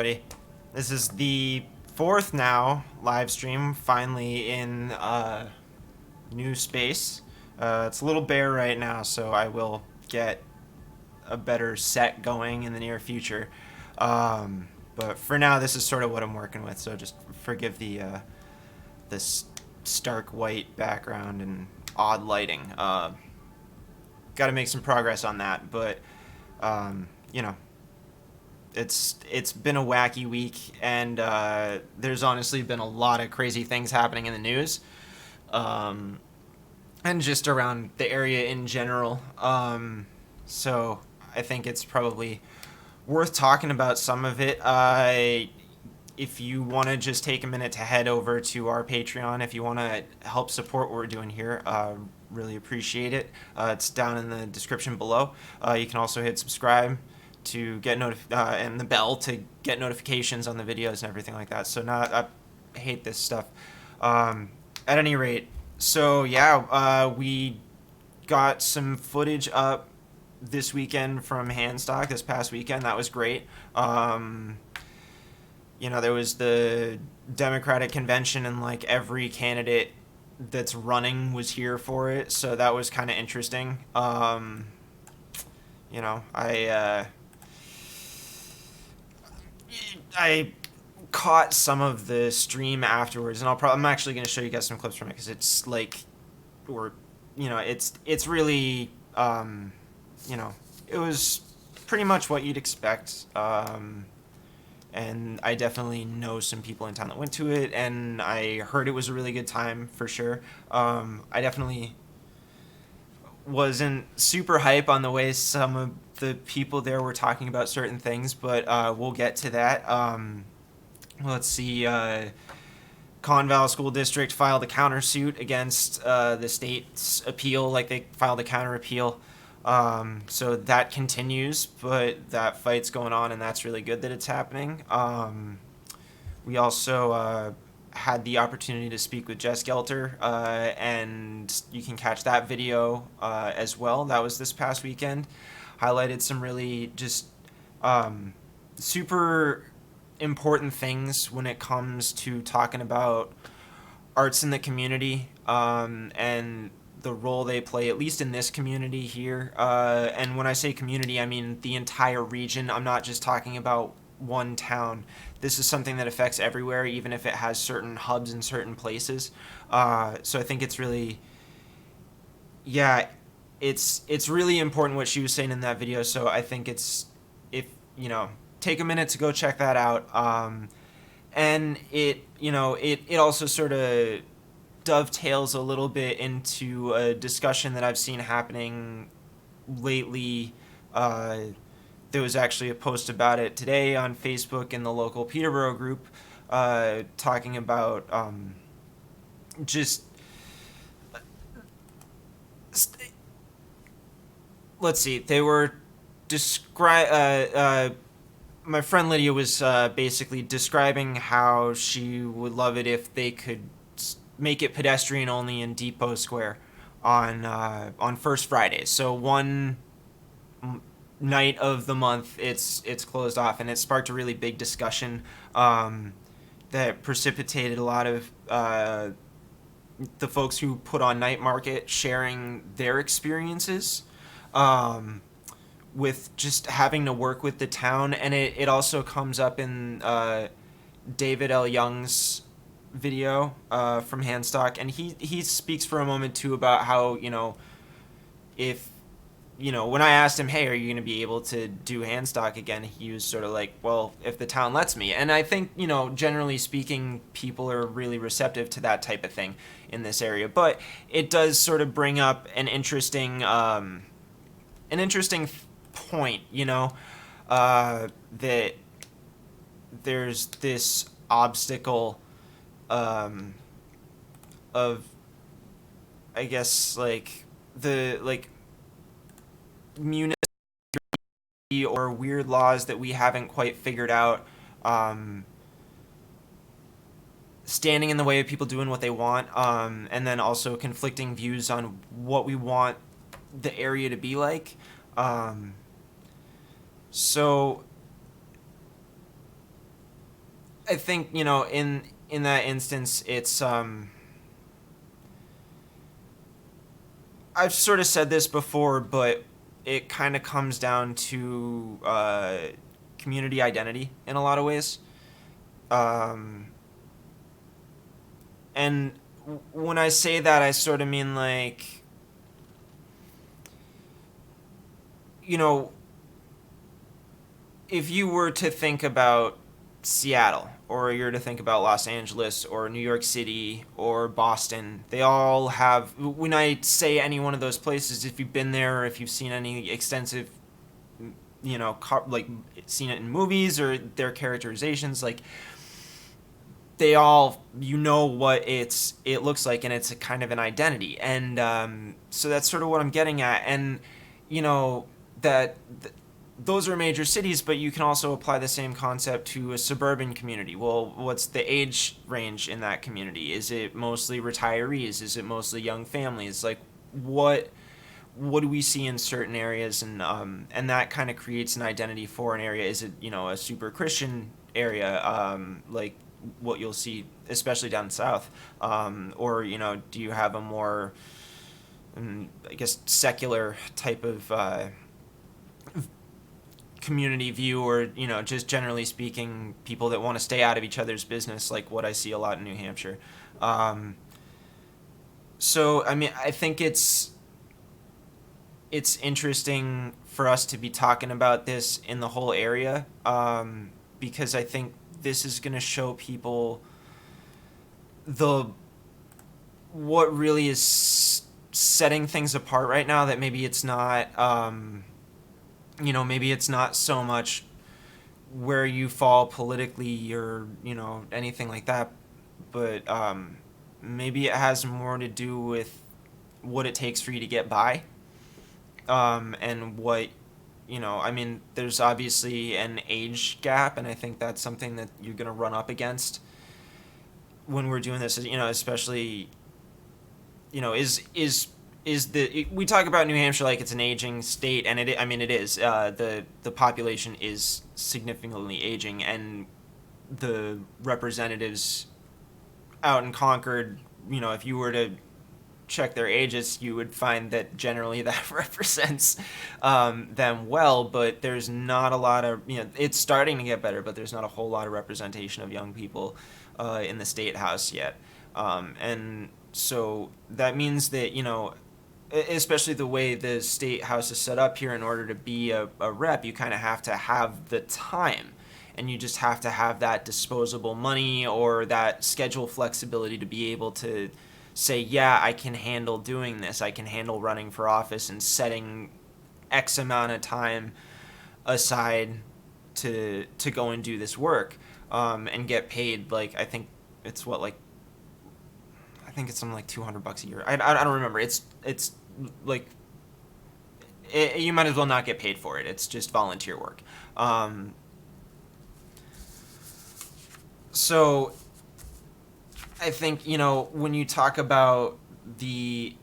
everybody. This is the fourth now live stream, finally in new space. It's a little bare right now, so I will get a better set going in the near future. But for now, this is sort of what I'm working with, so just forgive this stark white background and odd lighting. Got to make some progress on that, but you know, it's been a wacky week, and there's honestly been a lot of crazy things happening in the news, and just around the area in general. So I think it's probably worth talking about some of it. If you want to just take a minute to head over to our Patreon, if you want to help support what we're doing here, really appreciate it. It's down in the description below. You can also hit subscribe to get and the bell to get notifications on the videos and everything like that. So now I hate this stuff. At any rate, so yeah, we got some footage up this weekend from Handstock this past weekend. That was great. There was the Democratic Convention, and like every candidate that's running was here for it, so that was kind of interesting. I caught some of the stream afterwards, and I'm actually going to show you guys some clips from it, because it's like, it's really, it was pretty much what you'd expect. And I definitely know some people in town that went to it, and I heard it was a really good time for sure. I definitely wasn't super hype on the way some of the people there were talking about certain things, but we'll get to that. Let's see. Conval School District filed a countersuit against the state's appeal, like they filed a counter appeal. So that continues, but that fight's going on, and that's really good that it's happening. We also had the opportunity to speak with Jess Gelter, and you can catch that video as well. That was this past weekend. Highlighted some really just super important things when it comes to talking about arts in the community, and the role they play, at least in this community here. And when I say community, I mean the entire region. I'm not just talking about one town. This is something that affects everywhere, even if it has certain hubs in certain places. So I think it's really, yeah, it's really important what she was saying in that video. So I think take a minute to go check that out. And it also sort of dovetails a little bit into a discussion that I've seen happening lately. There was actually a post about it today on Facebook in the local Peterborough group, talking about let's see, they were my friend Lydia was basically describing how she would love it if they could make it pedestrian only in Depot Square on First Fridays. So one night of the month it's closed off, and it sparked a really big discussion that precipitated a lot of the folks who put on night market sharing their experiences with just having to work with the town. And it also comes up in David L. Young's video from Handstock, and he speaks for a moment too about how, if when I asked him, hey, are you going to be able to do Handstock again, he was sort of like, well, if the town lets me. And I think, generally speaking, people are really receptive to that type of thing in this area, but it does sort of bring up an interesting point, that there's this obstacle of, I guess, like the municipal or weird laws that we haven't quite figured out, standing in the way of people doing what they want, and then also conflicting views on what we want the area to be like. So I think, in that instance, it's I've sort of said this before, but it kind of comes down to community identity in a lot of ways. Um, and when I say that, I sort of mean like, you know, if you were to think about Seattle, or you're to think about Los Angeles, or New York City, or Boston, they all have. When I say any one of those places, if you've been there, or if you've seen any extensive, like seen it in movies or their characterizations, like they all, what it looks like, and it's a kind of an identity, and so that's sort of what I'm getting at, and you know that. Those are major cities, but you can also apply the same concept to a suburban community. Well, what's the age range in that community? Is it mostly retirees? Is it mostly young families? Like, what do we see in certain areas, and that kind of creates an identity for an area. Is it a super Christian area, like what you'll see, especially down south, or do you have a more, I guess, secular type of community view, or just generally speaking, people that want to stay out of each other's business, like what I see a lot in New Hampshire. So I mean, I think it's interesting for us to be talking about this in the whole area, because I think this is going to show people the what really is setting things apart right now, that maybe it's not maybe it's not so much where you fall politically, or anything like that, but maybe it has more to do with what it takes for you to get by, and what I mean, there's obviously an age gap, and I think that's something that you're going to run up against when we're doing this, especially we talk about New Hampshire like it's an aging state, and I mean it is. The population is significantly aging, and the representatives out in Concord, if you were to check their ages, you would find that generally that represents them well. But there's not a lot of it's starting to get better, but there's not a whole lot of representation of young people in the state house yet, and so that means that especially the way the state house is set up here, in order to be a rep, you kind of have to have the time, and you just have to have that disposable money or that schedule flexibility to be able to say, yeah, I can handle doing this. I can handle running for office and setting X amount of time aside to go and do this work, and get paid. Like, I think it's something like $200 a year. I don't remember. It's like you might as well not get paid for it. It's just volunteer work. So I think when you talk about the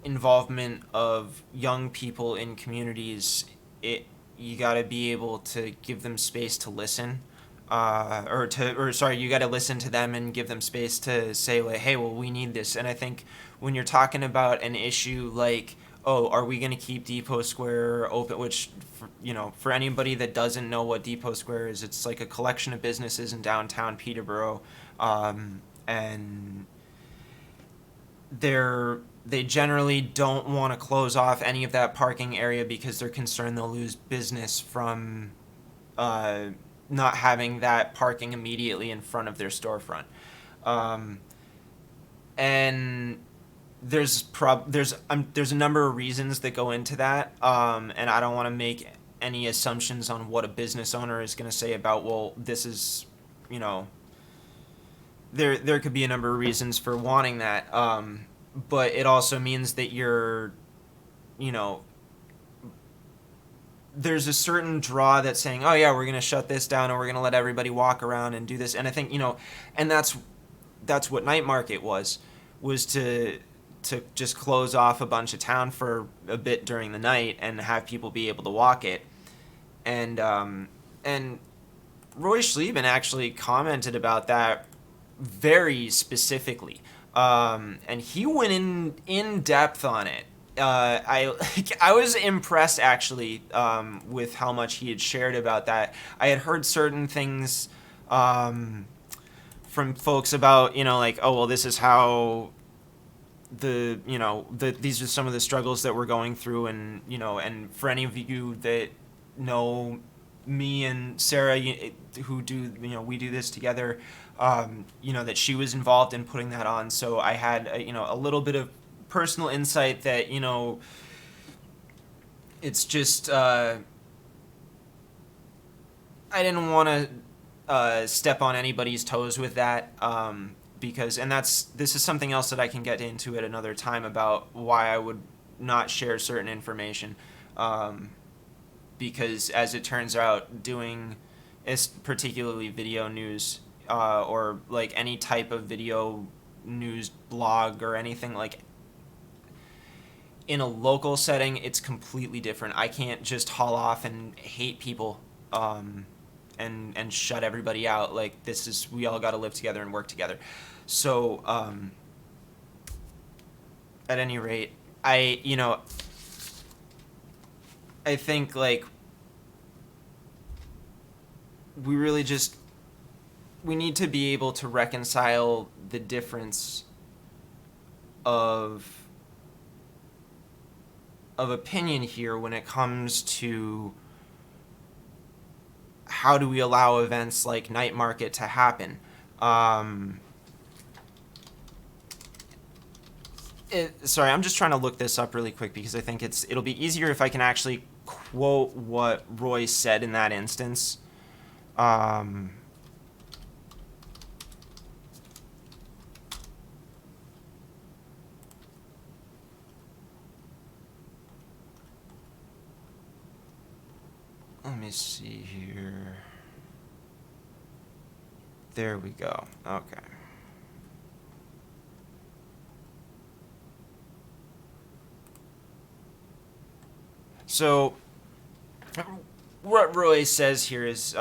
involvement of young people in communities, you got to be able to give them space to listen. You got to listen to them and give them space to say, like, hey, well, we need this. And I think when you're talking about an issue like, oh, are we going to keep Depot Square open? Which, for anybody that doesn't know what Depot Square is, it's like a collection of businesses in downtown Peterborough, and they generally don't want to close off any of that parking area because they're concerned they'll lose business from not having that parking immediately in front of their storefront. And there's a number of reasons that go into that, and I don't want to make any assumptions on what a business owner is going to say about, well, this is, there could be a number of reasons for wanting that, but it also means that there's a certain draw that's saying, oh yeah, we're going to shut this down, and we're going to let everybody walk around and do this. And I think, and that's what Night Market was to just close off a bunch of town for a bit during the night and have people be able to walk it. And Roy Schlieben actually commented about that very specifically, and he went in depth on it. I was impressed actually with how much he had shared about that. I had heard certain things from folks about, like, oh well, this is how these are some of the struggles that we're going through, and and for any of you that know me and Sarah, who do, we do this together, that she was involved in putting that on, so I had a little bit of personal insight that it's just I didn't want to step on anybody's toes with that, because this is something else that I can get into at another time about why I would not share certain information, because as it turns out, doing particularly video news, or like any type of video news blog or anything, like in a local setting, it's completely different. I can't just haul off and hate people, and shut everybody out. Like, we all got to live together and work together. So at any rate, I think, like, we need to be able to reconcile the difference of opinion here when it comes to how do we allow events like night market to happen. Sorry, I'm just trying to look this up really quick because I think it'll be easier if I can actually quote what Roy said in that instance. Let me see here. There we go. Okay. So, what Roy says here is,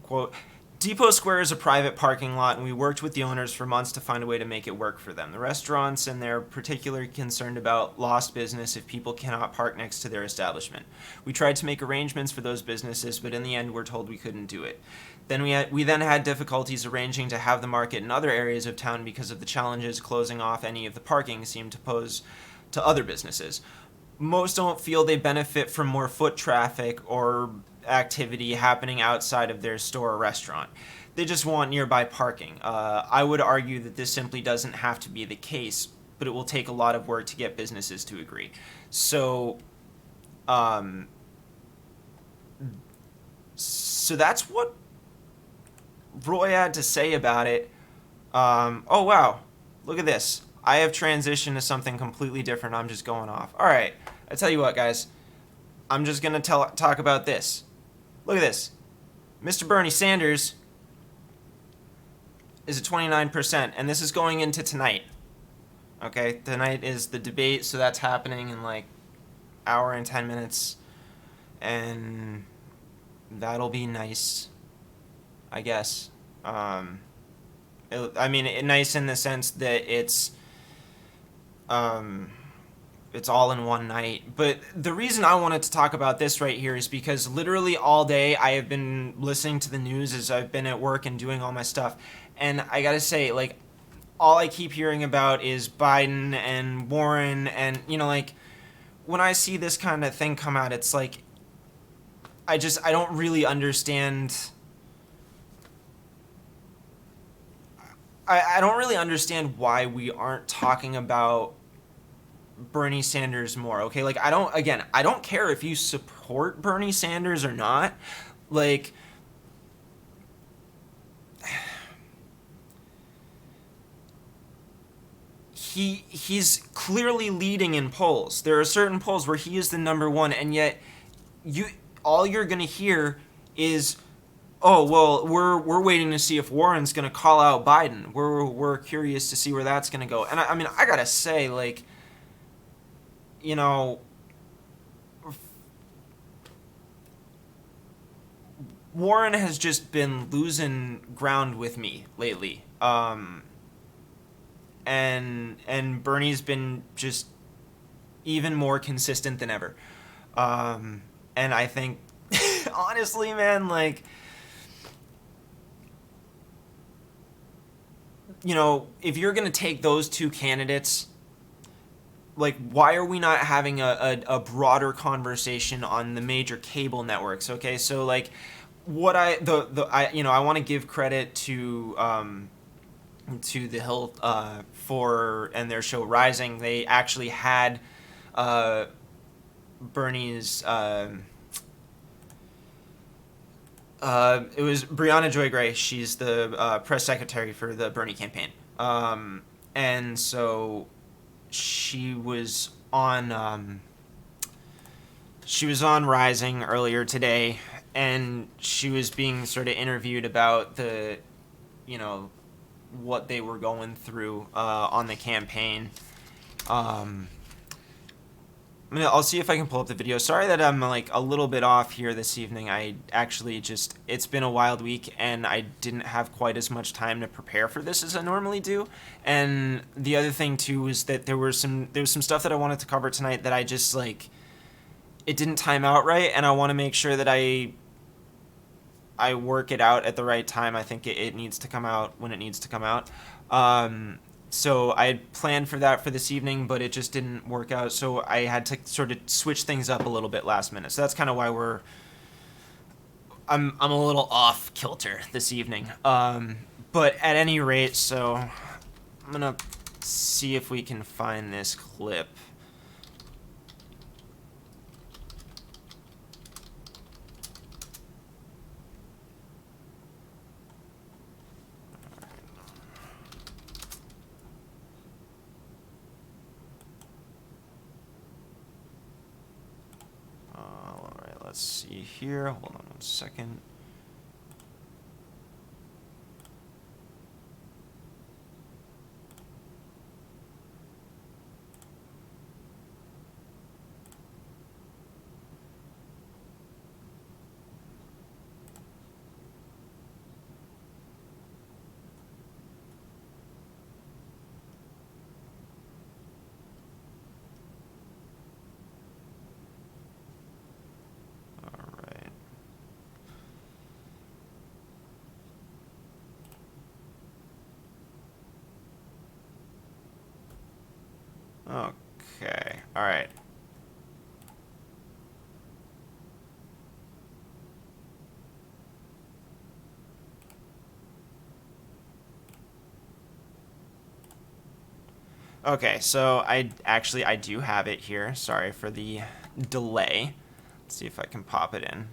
quote, Depot Square is a private parking lot, and we worked with the owners for months to find a way to make it work for them. The restaurants, and they're particularly concerned about lost business if people cannot park next to their establishment. We tried to make arrangements for those businesses, but in the end, we're told we couldn't do it. Then we then had difficulties arranging to have the market in other areas of town because of the challenges closing off any of the parking seemed to pose to other businesses. Most don't feel they benefit from more foot traffic or activity happening outside of their store or restaurant. They just want nearby parking. I would argue that this simply doesn't have to be the case, but it will take a lot of work to get businesses to agree. So, so that's what Roy had to say about it. Oh wow, look at this. I have transitioned to something completely different. I'm just going off. All right, I tell you what, guys. I'm just gonna talk about this. Look at this. Mr. Bernie Sanders is at 29%, and this is going into tonight. Okay, tonight is the debate, so that's happening in like hour and 10 minutes, and that'll be nice, I guess. I mean, nice in the sense that it's all in one night. But the reason I wanted to talk about this right here is because literally all day I have been listening to the news as I've been at work and doing all my stuff. And I gotta say, like, all I keep hearing about is Biden and Warren, and, like, when I see this kind of thing come out, it's like, I don't really understand. I don't really understand why we aren't talking about Bernie Sanders more, okay? Like, I don't care if you support Bernie Sanders or not. Like, he's clearly leading in polls. There are certain polls where he is the number one, and yet all you're gonna hear is, oh well, we're waiting to see if Warren's gonna call out Biden. We're curious to see where that's gonna go. And I mean, I gotta say, like, Warren has just been losing ground with me lately. And Bernie's been just even more consistent than ever. And I think, honestly, man, like, you know, if you're going to take those two candidates, like, why are we not having a broader conversation on the major cable networks? Okay, so like, what I want to give credit to the Hill for and their show Rising. They actually had Bernie's. It was Brianna Joy Gray. She's the press secretary for the Bernie campaign, and so she was on Rising earlier today, and she was being sort of interviewed about the, you know, what they were going through on the campaign. I'll see if I can pull up the video. Sorry that I'm like a little bit off here this evening. I actually just, it's been a wild week and I didn't have quite as much time to prepare for this as I normally do. And the other thing too is that there was some stuff that I wanted to cover tonight that I just like, it didn't time out right, and I want to make sure that I work it out at the right time. I think it needs to come out when it needs to come out. So I had planned for that for this evening, but it just didn't work out. So I had to sort of switch things up a little bit last minute. So that's kind of why I'm a little off kilter this evening. But at any rate, so I'm gonna see if we can find this clip. Let's see here. Hold on 1 second. Okay, all right. Okay, so I do have it here. Sorry for the delay. Let's see if I can pop it in.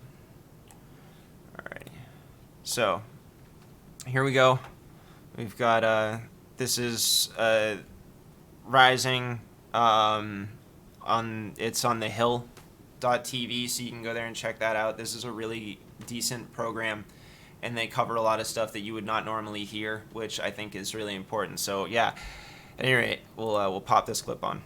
Alrighty. So, here we go. We've got, this is, Rising, it's on the Hill.tv, so you can go there and check that out. This is a really decent program, and they cover a lot of stuff that you would not normally hear, which I think is really important. So yeah, at any rate, we'll pop this clip on.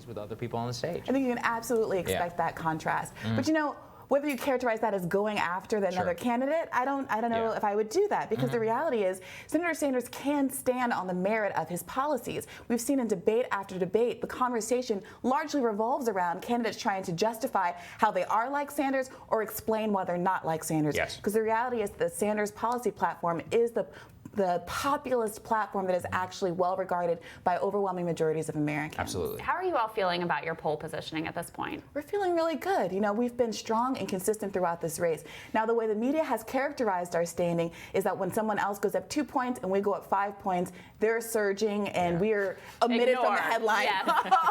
With other people on the stage. I think you can absolutely expect that contrast. But you know, whether you characterize that as going after another candidate, I don't know if I would do that, because the reality is Senator Sanders can stand on the merit of his policies. We've seen in debate after debate, the conversation largely revolves around candidates trying to justify how they are like Sanders or explain why they're not like Sanders. Because the reality is the Sanders policy platform is the populist platform that is actually well regarded by overwhelming majorities of Americans. Absolutely. How are you all feeling about your poll positioning at this point? We're feeling really good. You know, we've been strong and consistent throughout this race. Now, the way the media has characterized our standing is that when someone else goes up 2 points and we go up 5 points, they're surging and we're omitted from the headline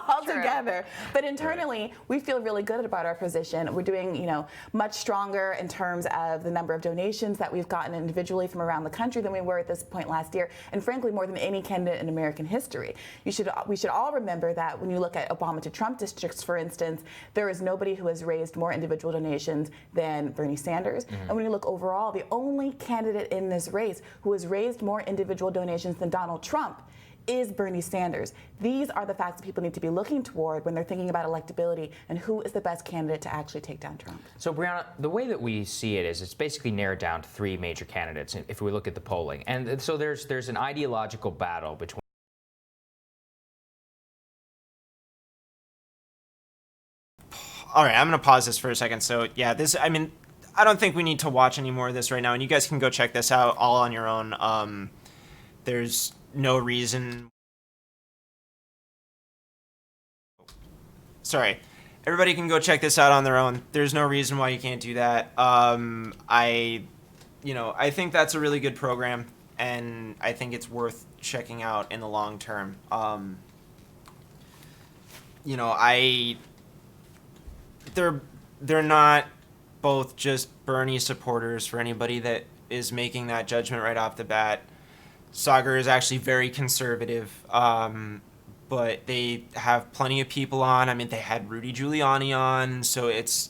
altogether. But internally, we feel really good about our position. We're doing, you know, much stronger in terms of the number of donations that we've gotten individually from around the country than we were at this point last year, and frankly more than any candidate in American history. We should all remember that when you look at Obama to Trump districts, for instance, there is nobody who has raised more individual donations than Bernie Sanders. And when you look overall, the only candidate in this race who has raised more individual donations than Donald Trump is Bernie Sanders. These are the facts that people need to be looking toward when they're thinking about electability and who is the best candidate to actually take down Trump. So, Brianna, the way that we see it is it's basically narrowed down to three major candidates if we look at the polling. And so there's an ideological battle between. All right, I'm going to pause this for a second. So, yeah, I don't think we need to watch any more of this right now, and you guys can go check this out all on your own. There's no reason. Sorry. Everybody can go check this out on their own. There's no reason why you can't do that. I think that's a really good program, and I think it's worth checking out in the long term. They're not both just Bernie supporters for anybody that is making that judgment right off the bat. Sagar is actually very conservative, but they have plenty of people on. I mean, they had Rudy Giuliani on, so it's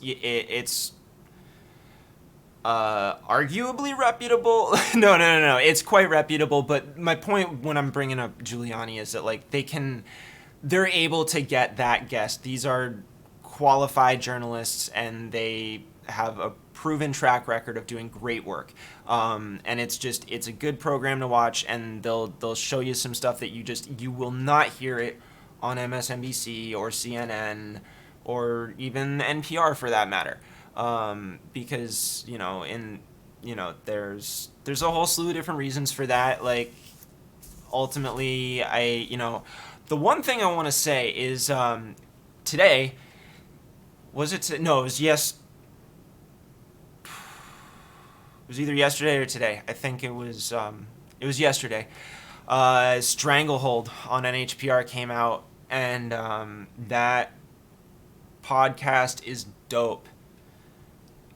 arguably reputable. No. It's quite reputable, but my point when I'm bringing up Giuliani is that, like, they're able to get that guest. These are qualified journalists, and they have a proven track record of doing great work. And it's a good program to watch, and they'll show you some stuff that you will not hear it on MSNBC or CNN or even NPR for that matter. Because there's a whole slew of different reasons for that. Like, ultimately, the one thing I want to say is today. Was it? No, it was It was either yesterday or today. I think it was yesterday. Stranglehold on NHPR came out, and that podcast is dope.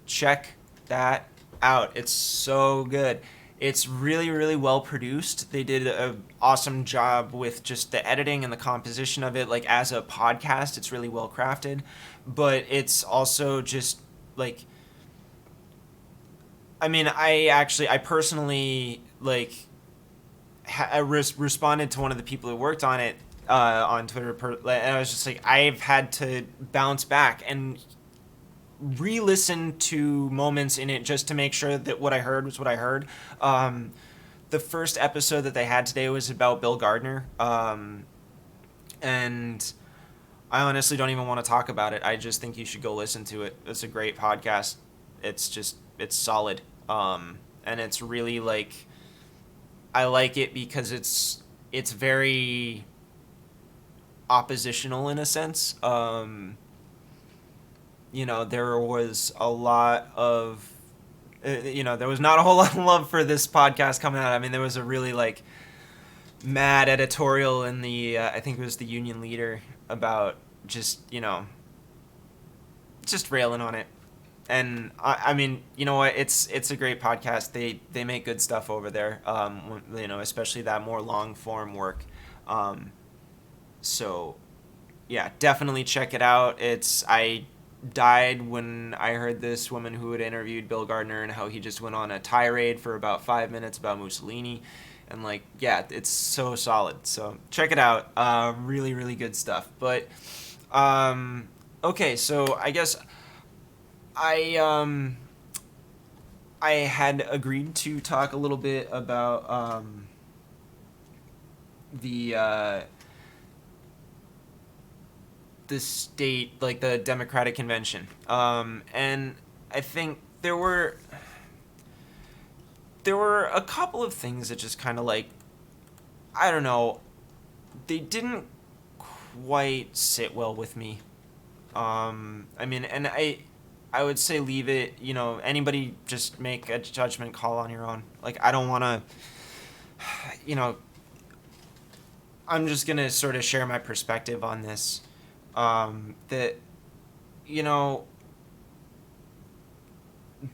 Check that out. It's so good. It's really, really well produced. They did an awesome job with just the editing and the composition of it. Like, as a podcast, it's really well crafted. But it's also just, like, I mean, I personally, like, responded to one of the people who worked on it on Twitter, and I was just like, I've had to bounce back and re-listen to moments in it just to make sure that what I heard was what I heard. The first episode that they had today was about Bill Gardner, and I honestly don't even want to talk about it. I just think you should go listen to it. It's a great podcast. It's solid, and it's really, like, I like it because it's very oppositional in a sense. There was a lot of, there was not a whole lot of love for this podcast coming out. I mean, there was a really, like, mad editorial in the, I think it was the Union Leader, about just railing on it. And I mean, you know what? It's a great podcast. They make good stuff over there. Especially that more long form work. So yeah, definitely check it out. I died when I heard this woman who had interviewed Bill Gardner and how he just went on a tirade for about 5 minutes about Mussolini. And, like, yeah, it's so solid. So check it out. Really, really good stuff. But, okay, so I guess I had agreed to talk a little bit about the state, like the Democratic Convention. And I think there were a couple of things that just kind of, like, I don't know, they didn't quite sit well with me. I mean, and I would say leave it, anybody just make a judgment call on your own. Like, I don't want to, I'm just going to sort of share my perspective on this. That,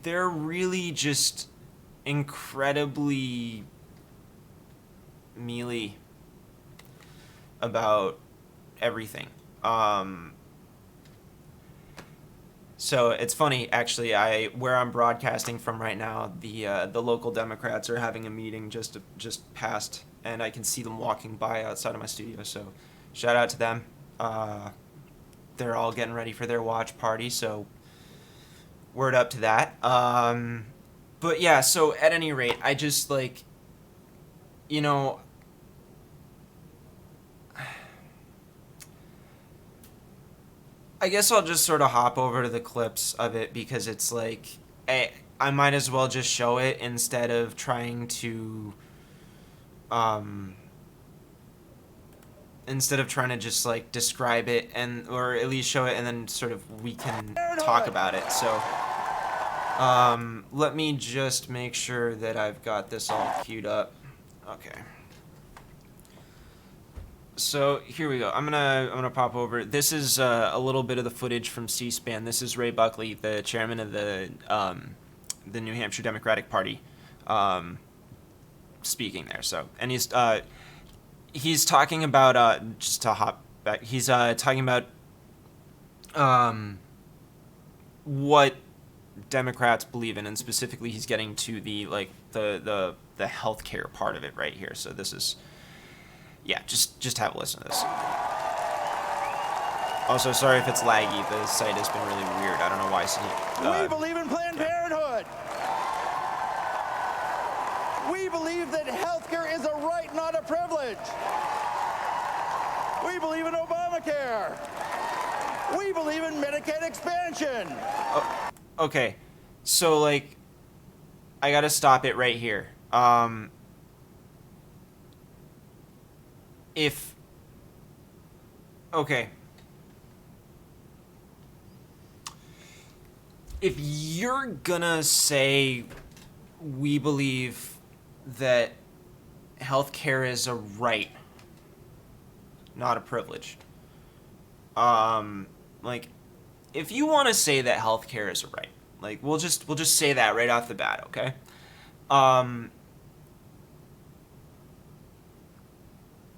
they're really just incredibly mealy about everything. So it's funny, actually. Where I'm broadcasting from right now, the local Democrats are having a meeting just passed, and I can see them walking by outside of my studio. So, shout out to them. They're all getting ready for their watch party. So, word up to that. But yeah. So at any rate, I just like, you know. I guess I'll just sort of hop over to the clips of it because it's like I might as well just show it instead of trying to just like describe it or at least show it and then sort of we can talk about it. So let me just make sure that I've got this all queued up. Okay. So here we go. I'm gonna pop over. This is a little bit of the footage from C-SPAN. This is Ray Buckley, the chairman of the New Hampshire Democratic Party, speaking there. So, and he's talking about just to hop back. He's talking about what Democrats believe in, and specifically, he's getting to the healthcare part of it right here. So this is. Yeah, just have a listen to this. Also, sorry if it's laggy. The site has been really weird. I don't know why. We believe in Planned Parenthood. We believe that healthcare is a right, not a privilege. We believe in Obamacare. We believe in Medicaid expansion. Okay, so like, I gotta stop it right here. If you're gonna say we believe that healthcare is a right, not a privilege, like, if you want to say that healthcare is a right, like, we'll just say that right off the bat, okay?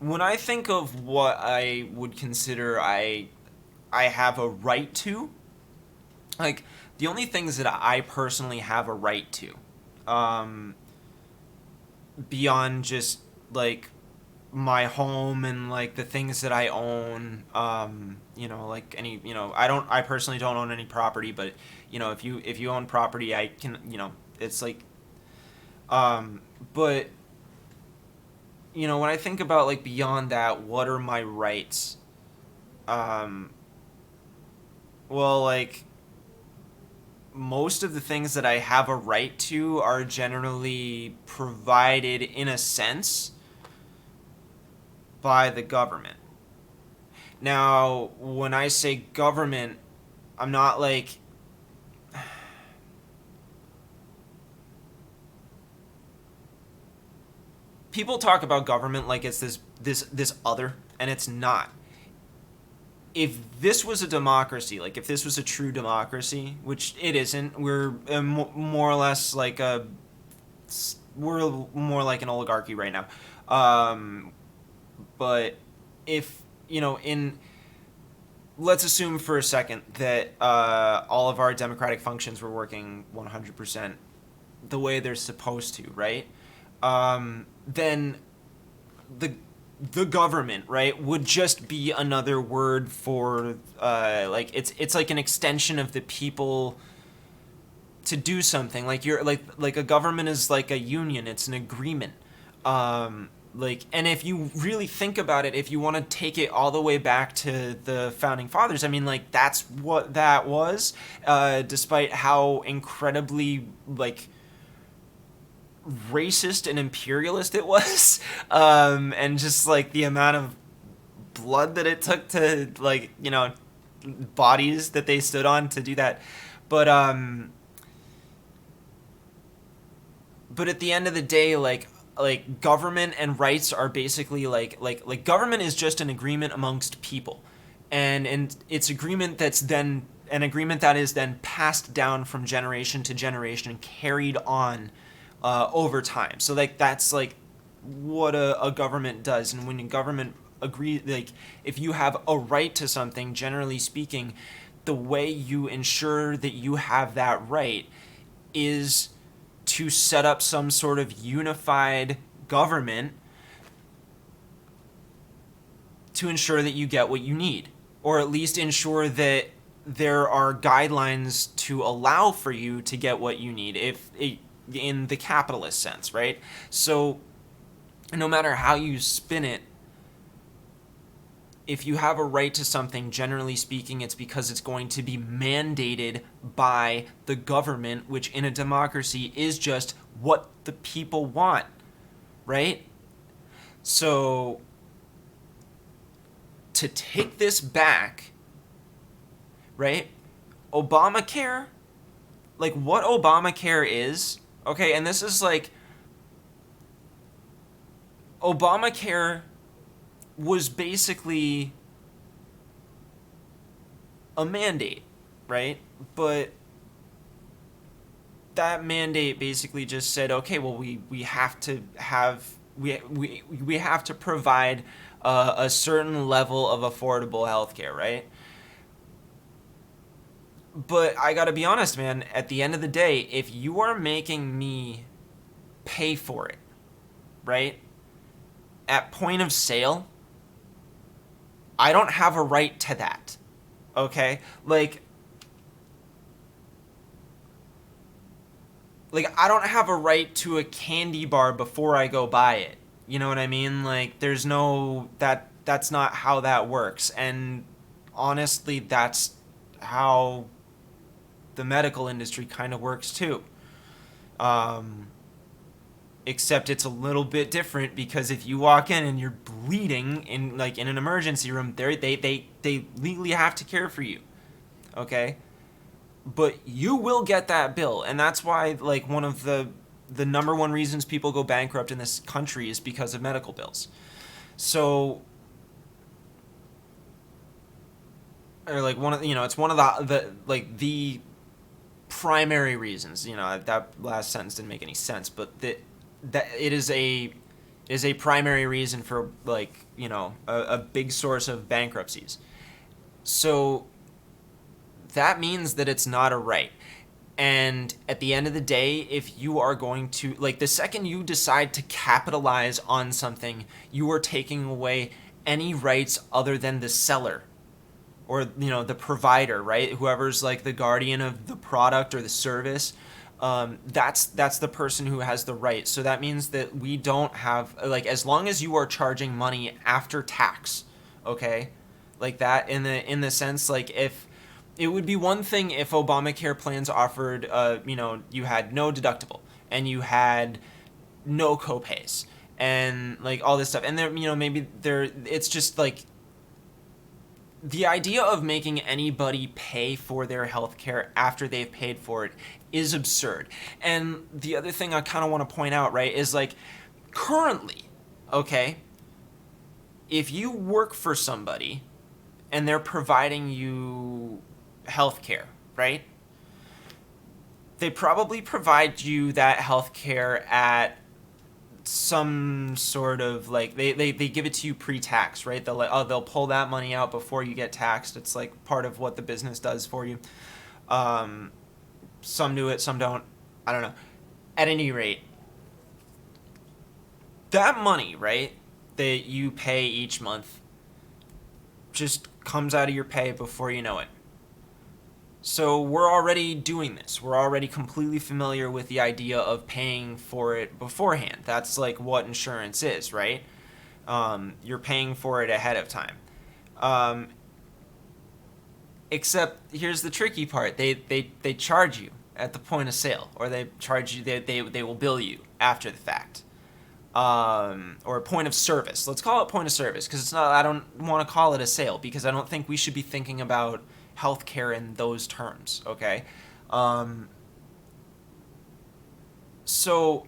When I think of what I would consider I have a right to, like, the only things that I personally have a right to, beyond just, like, my home and, like, the things that I own, like any, I personally don't own any property, but, if you own property, I can, it's like, but, when I think about, like, beyond that, what are my rights? Well, like, most of the things that I have a right to are generally provided, in a sense, by the government. Now, when I say government, I'm not, like... People talk about government like it's this other, and it's not. If this was a democracy, like if this was a true democracy, which it isn't, we're more or less like we're more like an oligarchy right now. But if, let's assume for a second that all of our democratic functions were working 100% the way they're supposed to, right? Then the government, right, would just be another word for like it's like an extension of the people to do something. Like you're like a government is like a union. It's an agreement. Like, and if you really think about it, if you want to take it all the way back to the founding fathers, I mean, like, that's what that was, despite how incredibly, like, racist and imperialist it was, and just, like, the amount of blood that it took to, like, bodies that they stood on to do that. But at the end of the day, like government and rights are basically like government is just an agreement amongst people, and it's agreement that's then an agreement that is then passed down from generation to generation and carried on over time. So like that's like what a government does. And when a government agrees, like if you have a right to something, generally speaking, the way you ensure that you have that right is to set up some sort of unified government to ensure that you get what you need, or at least ensure that there are guidelines to allow for you to get what you need, in the capitalist sense, right? So no matter how you spin it, if you have a right to something, generally speaking, it's because it's going to be mandated by the government, which in a democracy is just what the people want, right? So to take this back, right? Obamacare, like what Obamacare is, okay, and this is like, Obamacare was basically a mandate, right? But that mandate basically just said, okay, well, we have to have we have to provide a certain level of affordable healthcare, right? But I gotta be honest, man, at the end of the day, if you are making me pay for it, right, at point of sale, I don't have a right to that, okay? Like I don't have a right to a candy bar before I go buy it. You know what I mean? Like, there's no, that's not how that works. And honestly, that's how the medical industry kind of works too. Except it's a little bit different, because if you walk in and you're bleeding in an emergency room, they legally have to care for you, okay? But you will get that bill, and that's why like one of the number one reasons people go bankrupt in this country is because of medical bills. So, or like one of it's one of the primary reasons. That last sentence didn't make any sense, but that it is a primary reason for a big source of bankruptcies. So that means that it's not a right. And at the end of the day, if you are going to, the second you decide to capitalize on something, you are taking away any rights other than the seller or, the provider, right? Whoever's the guardian of the product or the service. That's the person who has the right. So that means that we don't have, as long as you are charging money after tax, okay? Like that in the sense, if it would be one thing if Obamacare plans offered, you had no deductible and you had no copays and all this stuff. And it's just the idea of making anybody pay for their healthcare after they've paid for it is absurd. And the other thing I kind of want to point out, right, is currently, okay, if you work for somebody and they're providing you healthcare, right? They probably provide you that healthcare at some sort of they give it to you pre-tax, right? They'll pull that money out before you get taxed. It's part of what the business does for you. Some do it, some don't. I don't know. At any rate, that money, right, that you pay each month just comes out of your pay before you know it. So we're already doing this. We're already completely familiar with the idea of paying for it beforehand. That's what insurance is, right? You're paying for it ahead of time. Except here's the tricky part. They charge you at the point of sale, or they charge you. They will bill you after the fact. Or point of service. Let's call it point of service, because it's not. I don't want to call it a sale, because I don't think we should be thinking about healthcare in those terms, okay? So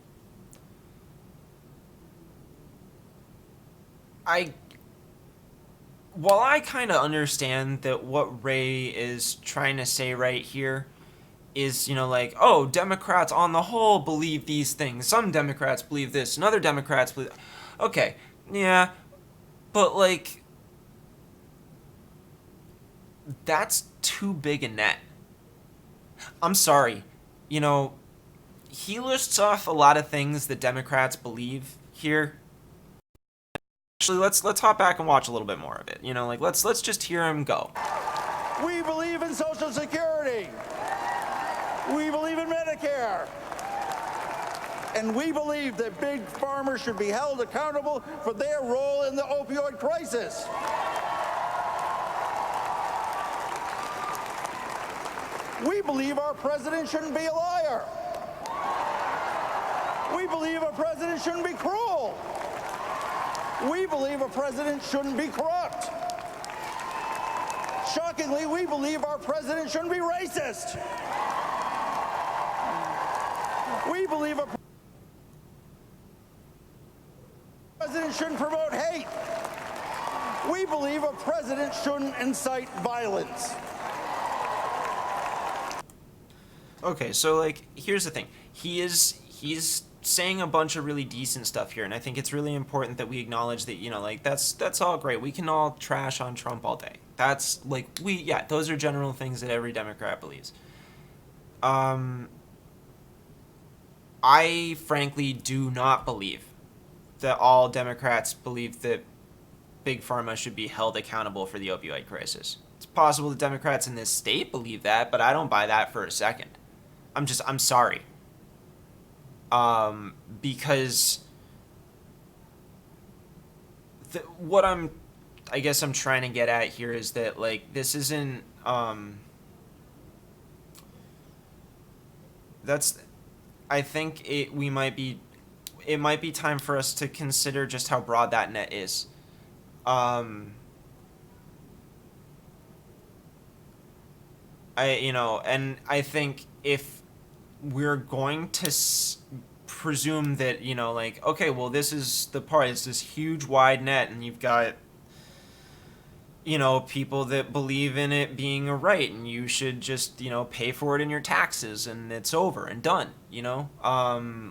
while I kind of understand that what Ray is trying to say right here is, oh, Democrats on the whole believe these things. Some Democrats believe this, and other Democrats believe... Okay, yeah, but that's too big a net. I'm sorry. You know, he lists off a lot of things that Democrats believe here. Actually, let's hop back and watch a little bit more of it. You know, like let's just hear him go. We believe in Social Security. We believe in Medicare. And we believe that big pharma should be held accountable for their role in the opioid crisis. We believe our president shouldn't be a liar. We believe a president shouldn't be cruel. We believe a president shouldn't be corrupt. Shockingly, we believe our president shouldn't be racist. We believe a president shouldn't promote hate. We believe a president shouldn't incite violence. Okay, so like here's the thing. He's saying a bunch of really decent stuff here, and I think it's really important that we acknowledge that, you know, like that's all great. We can all trash on Trump all day. That's like those are general things that every Democrat believes. I frankly do not believe that all Democrats believe that Big Pharma should be held accountable for the opioid crisis. It's possible that Democrats in this state believe that, but I don't buy that for a second. I'm sorry. Because what I guess I'm trying to get at here is that, like, this isn't, I think it might be time for us to consider just how broad that net is. And I think if we're going to presume that, you know, like, okay, well, this is the part, it's this huge wide net, and you've got, you know, people that believe in it being a right, and you should just, you know, pay for it in your taxes, and it's over and done, you know?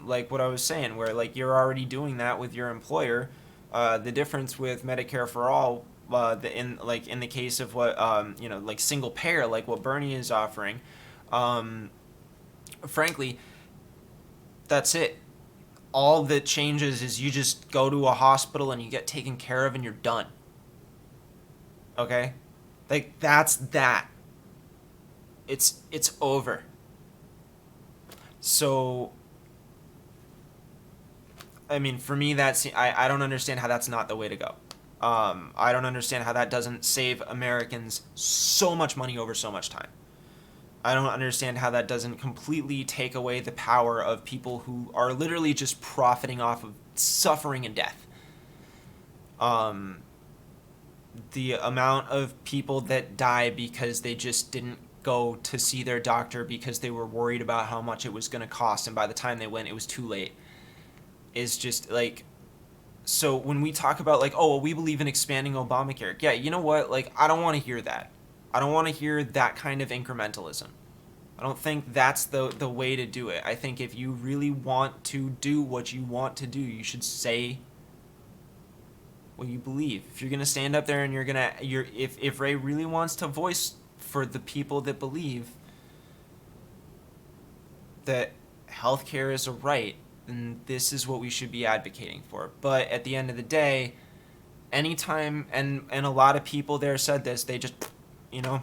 Like what I was saying, where, like, you're already doing that with your employer. The difference with Medicare for all, in the case of what, you know, like single payer, like what Bernie is offering, frankly, that's it. All that changes is you just go to a hospital and you get taken care of and you're done. Okay? Like, that's that. It's over. So, I mean, for me, I don't understand how that's not the way to go. I don't understand how that doesn't save Americans so much money over so much time. I don't understand how that doesn't completely take away the power of people who are literally just profiting off of suffering and death. The amount of people that die because they just didn't go to see their doctor because they were worried about how much it was going to cost, and by the time they went, it was too late, is just like... So when we talk about, like, oh, well, we believe in expanding Obamacare, yeah, you know what? Like, I don't want to hear that. I don't want to hear that kind of incrementalism. I don't think that's the way to do it. I think if you really want to do what you want to do, you should say what you believe. If you're gonna stand up there and if Ray really wants to voice for the people that believe that healthcare is a right, then this is what we should be advocating for. But at the end of the day, anytime, and a lot of people there said this, they just, you know,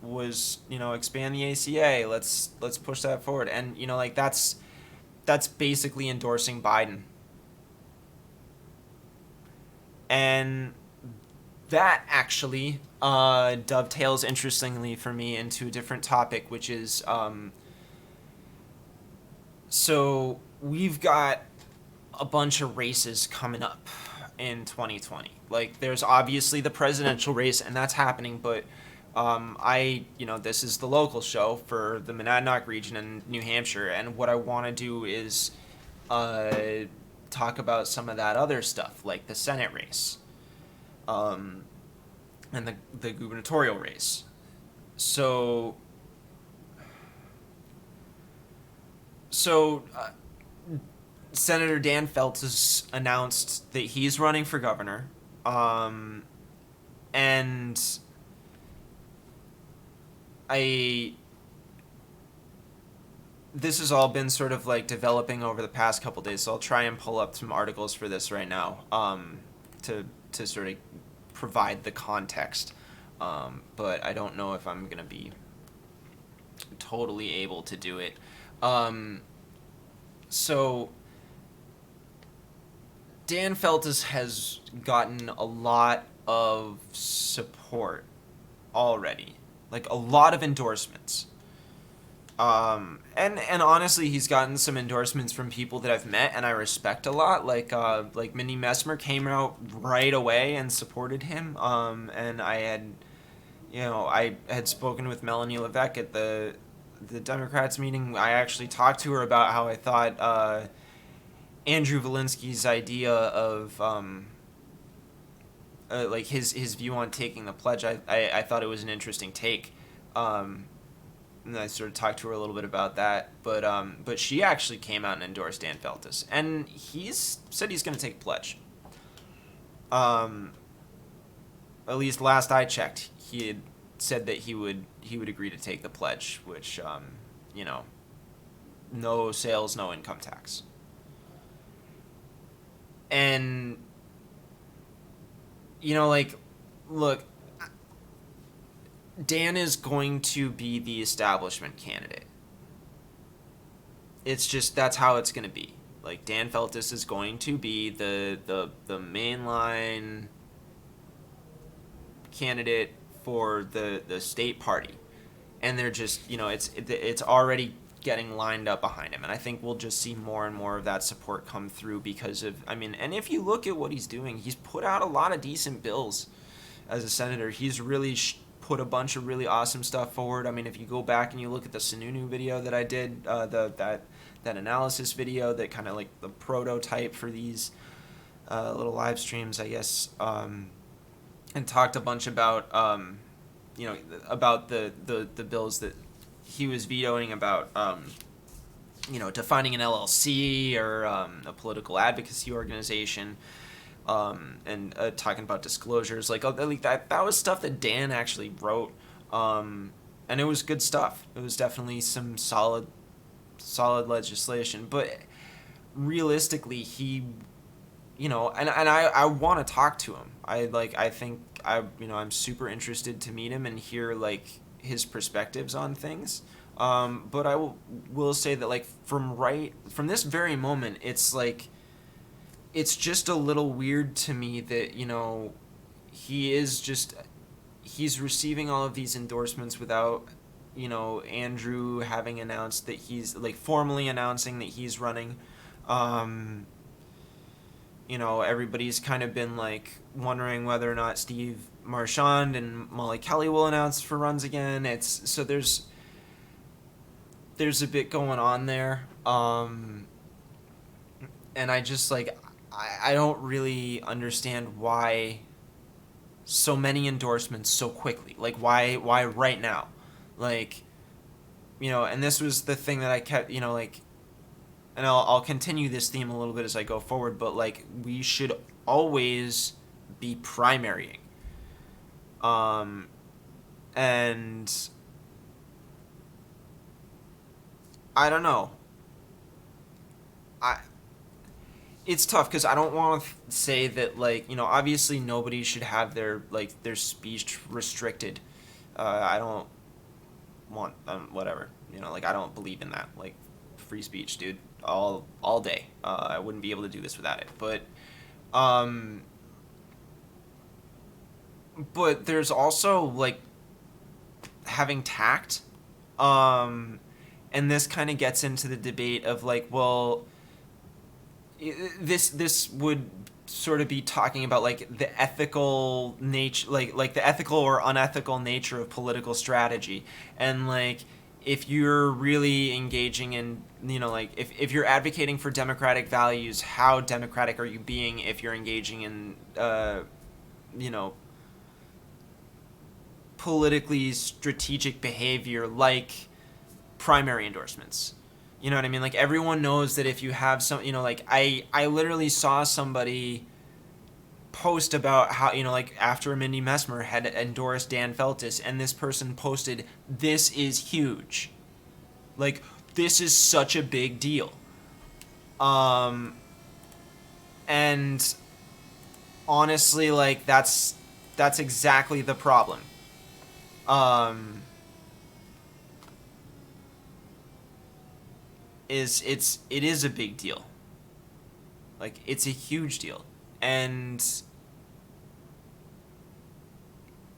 was, you know, expand the ACA, let's push that forward. And, you know, like, that's basically endorsing Biden. And that actually dovetails, interestingly for me, into a different topic, which is, so we've got a bunch of races coming up in 2020. Like, there's obviously the presidential race, and that's happening, but this is the local show for the Monadnock region in New Hampshire, and what I want to do is talk about some of that other stuff, like the Senate race, and the gubernatorial race. So Senator Dan Feltz has announced that he's running for governor, and this has all been sort of like developing over the past couple days, so I'll try and pull up some articles for this right now, to sort of provide the context. But I don't know if I'm going to be totally able to do it. So Dan Feltus has gotten a lot of support already, like a lot of endorsements. And honestly, he's gotten some endorsements from people that I've met and I respect a lot. Like Mindy Messmer came out right away and supported him. And I had spoken with Melanie Levesque at the Democrats meeting. I actually talked to her about how I thought Andrew Volinsky's idea of like his view on taking the pledge. I thought it was an interesting take. And I sort of talked to her a little bit about that, but she actually came out and endorsed Dan Feltus, and he's said he's going to take a pledge. At least last I checked, he had said that he would agree to take the pledge, which no sales, no income tax. And look, Dan is going to be the establishment candidate. It's just, that's how it's going to be. Like, Dan Feltus is going to be the mainline candidate for the state party. And they're just, it's already getting lined up behind him. And I think we'll just see more and more of that support come through because of, and if you look at what he's doing, he's put out a lot of decent bills as a senator. He's really put a bunch of really awesome stuff forward. I mean, if you go back and you look at the Sununu video that I did, that analysis video, that kind of like the prototype for these little live streams, I guess, and talked a bunch about about the bills that he was vetoing about defining an LLC or a political advocacy organization. And talking about disclosures, like that was stuff that Dan actually wrote, and it was good stuff. It was definitely some solid legislation. But realistically, he, and I want to talk to him. I'm super interested to meet him and hear like his perspectives on things. But I will say that like from this very moment, it's like, it's just a little weird to me that, he's receiving all of these endorsements without, Andrew having announced that he's, like, formally announcing that he's running. Everybody's kind of been, like, wondering whether or not Steve Marchand and Molly Kelly will announce for runs again. So there's a bit going on there. And I just, like, I don't really understand why so many endorsements so quickly. Like, why right now? Like, and this was the thing that I kept, and I'll continue this theme a little bit as I go forward, but, like, we should always be primarying. And I don't know. It's tough because I don't want to say that, like, obviously nobody should have their speech restricted. I don't want whatever, I don't believe in that, like, free speech, dude, all day. I wouldn't be able to do this without it. But there's also, like, having tact. And this kind of gets into the debate of, like, well, this would sort of be talking about, like, the ethical nature, like the ethical or unethical nature of political strategy. And, like, if you're really engaging in, like, if you're advocating for democratic values, how democratic are you being if you're engaging in, politically strategic behavior like primary endorsements? You know what I mean? Like, everyone knows that if you have some, like, I literally saw somebody post about how, like after Mindy Messmer had endorsed Dan Feltus, and this person posted, "This is huge. Like, this is such a big deal." And honestly, like, that's exactly the problem. It is a big deal. Like, it's a huge deal. And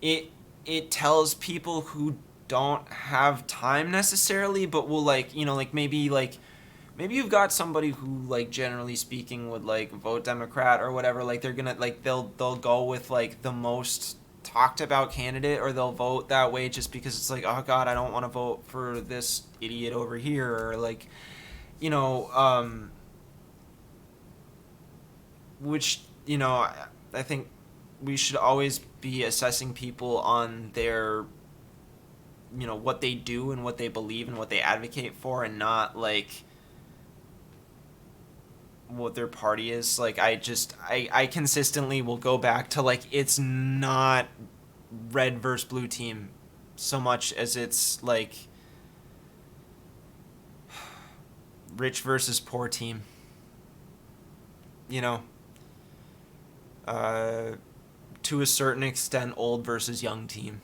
it tells people who don't have time necessarily, but will, like, maybe you've got somebody who, like, generally speaking would, like, vote Democrat or whatever. Like, they're gonna, like, they'll go with, like, the most talked about candidate, or they'll vote that way just because it's like, oh god, I don't want to vote for this idiot over here, or like, which, I think we should always be assessing people on their, what they do and what they believe and what they advocate for, and not like what their party is. Like, I consistently will go back to, like, it's not red versus blue team so much as it's like rich versus poor team. To a certain extent, old versus young team.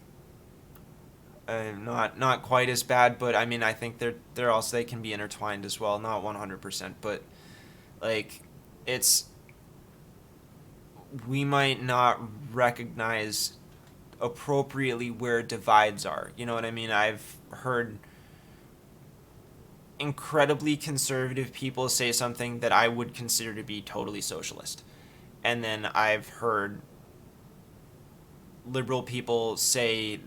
Not quite as bad, but I mean, I think they're also, they can be intertwined as well. Not 100%, but like, we might not recognize appropriately where divides are. You know what I mean? I've heard incredibly conservative people say something that I would consider to be totally socialist. And then I've heard liberal people say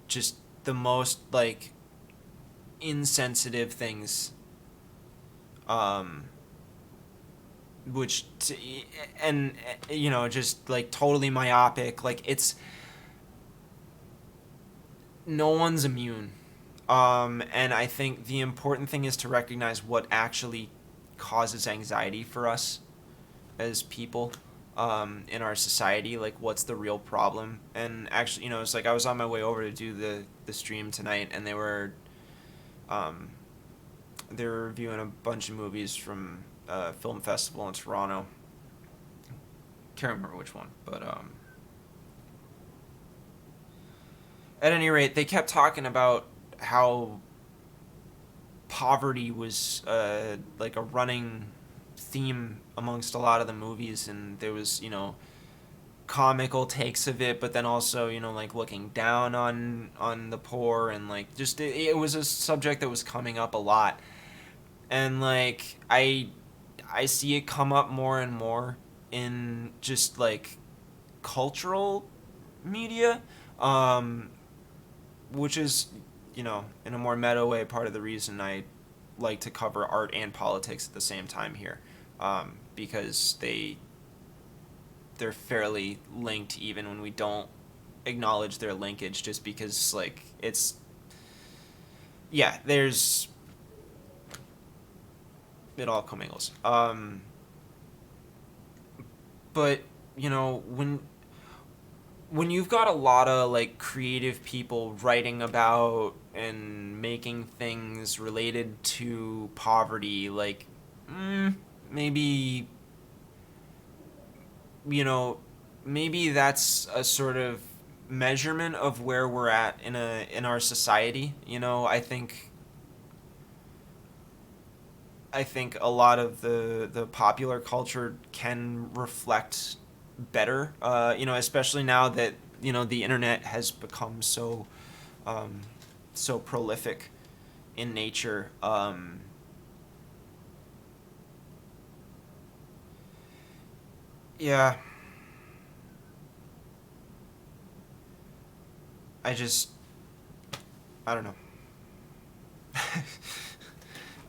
just the most, like, insensitive things, and just, like, totally myopic. Like, it's, no one's immune. And I think the important thing is to recognize what actually causes anxiety for us as people, in our society. Like, what's the real problem? And actually, it's like I was on my way over to do the stream tonight, and they were reviewing a bunch of movies from a film festival in Toronto. Can't remember which one, but at any rate, they kept talking about how poverty was like a running theme amongst a lot of the movies, and there was, comical takes of it, but then also, like, looking down on the poor, and like, just it was a subject that was coming up a lot. And like, I see it come up more and more in just, like, cultural media, which is, in a more meta way, part of the reason I like to cover art and politics at the same time here, because they're fairly linked, even when we don't acknowledge their linkage, just because, like, it all commingles. But when you've got a lot of, like, creative people writing about and making things related to poverty, like, maybe that's a sort of measurement of where we're at in our society. I think a lot of the popular culture can reflect better, especially now that, the internet has become so prolific in nature. Yeah. I don't know.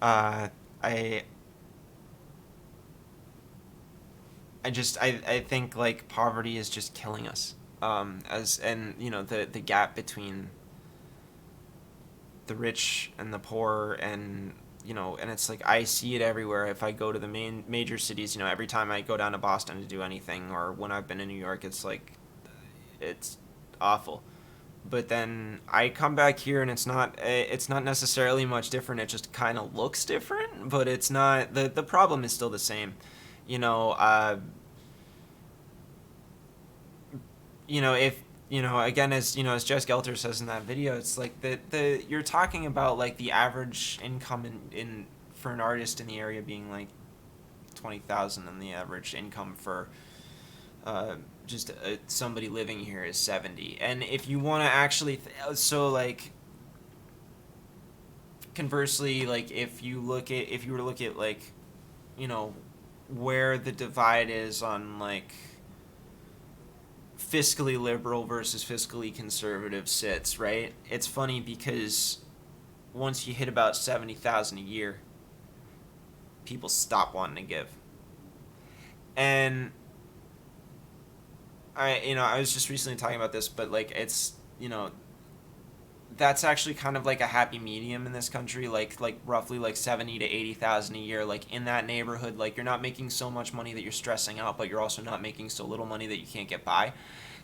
I think, like, poverty is just killing us. The gap between the rich and the poor, and you know, and it's like I see it everywhere. If I go to the major cities, you know, every time I go down to Boston to do anything, or when I've been in New York, it's like, it's awful. But then I come back here and it's not necessarily much different. It just kind of looks different, but it's not, the problem is still the same. You know, if, again, as as Jess Gelter says in that video, it's like the you're talking about like the average income in for an artist in the area being like 20,000, and the average income for just somebody living here is 70. And if you want to actually so like conversely, like if you were to look at like where the divide is on like fiscally liberal versus fiscally conservative sits, right? It's funny because once you hit about 70,000 a year, people stop wanting to give. And I was just recently talking about this, but like it's, that's actually kind of like a happy medium in this country, like roughly like 70 to 80,000 a year, like in that neighborhood. Like you're not making so much money that you're stressing out, but you're also not making so little money that you can't get by.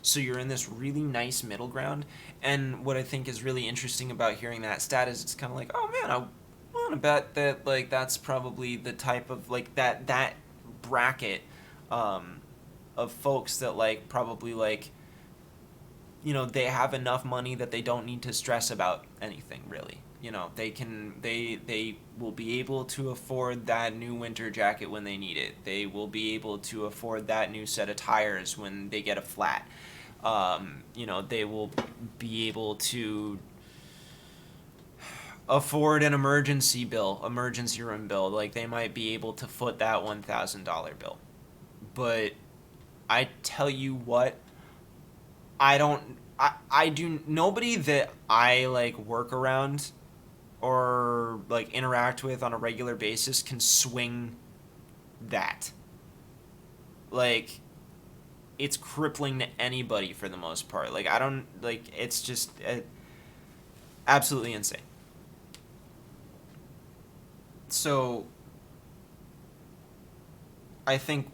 So you're in this really nice middle ground. And what I think is really interesting about hearing that stat is it's kind of like, oh man, I want to bet that like that's probably the type of like that bracket of folks that like probably like they have enough money that they don't need to stress about anything really. They will be able to afford that new winter jacket when they need it. They will be able to afford that new set of tires when they get a flat. They will be able to afford an emergency room bill. Like they might be able to foot that $1,000 bill. But I tell you what, nobody that I like work around or like interact with on a regular basis can swing that. Like it's crippling to anybody for the most part. Like I don't like, it's just absolutely insane. So I think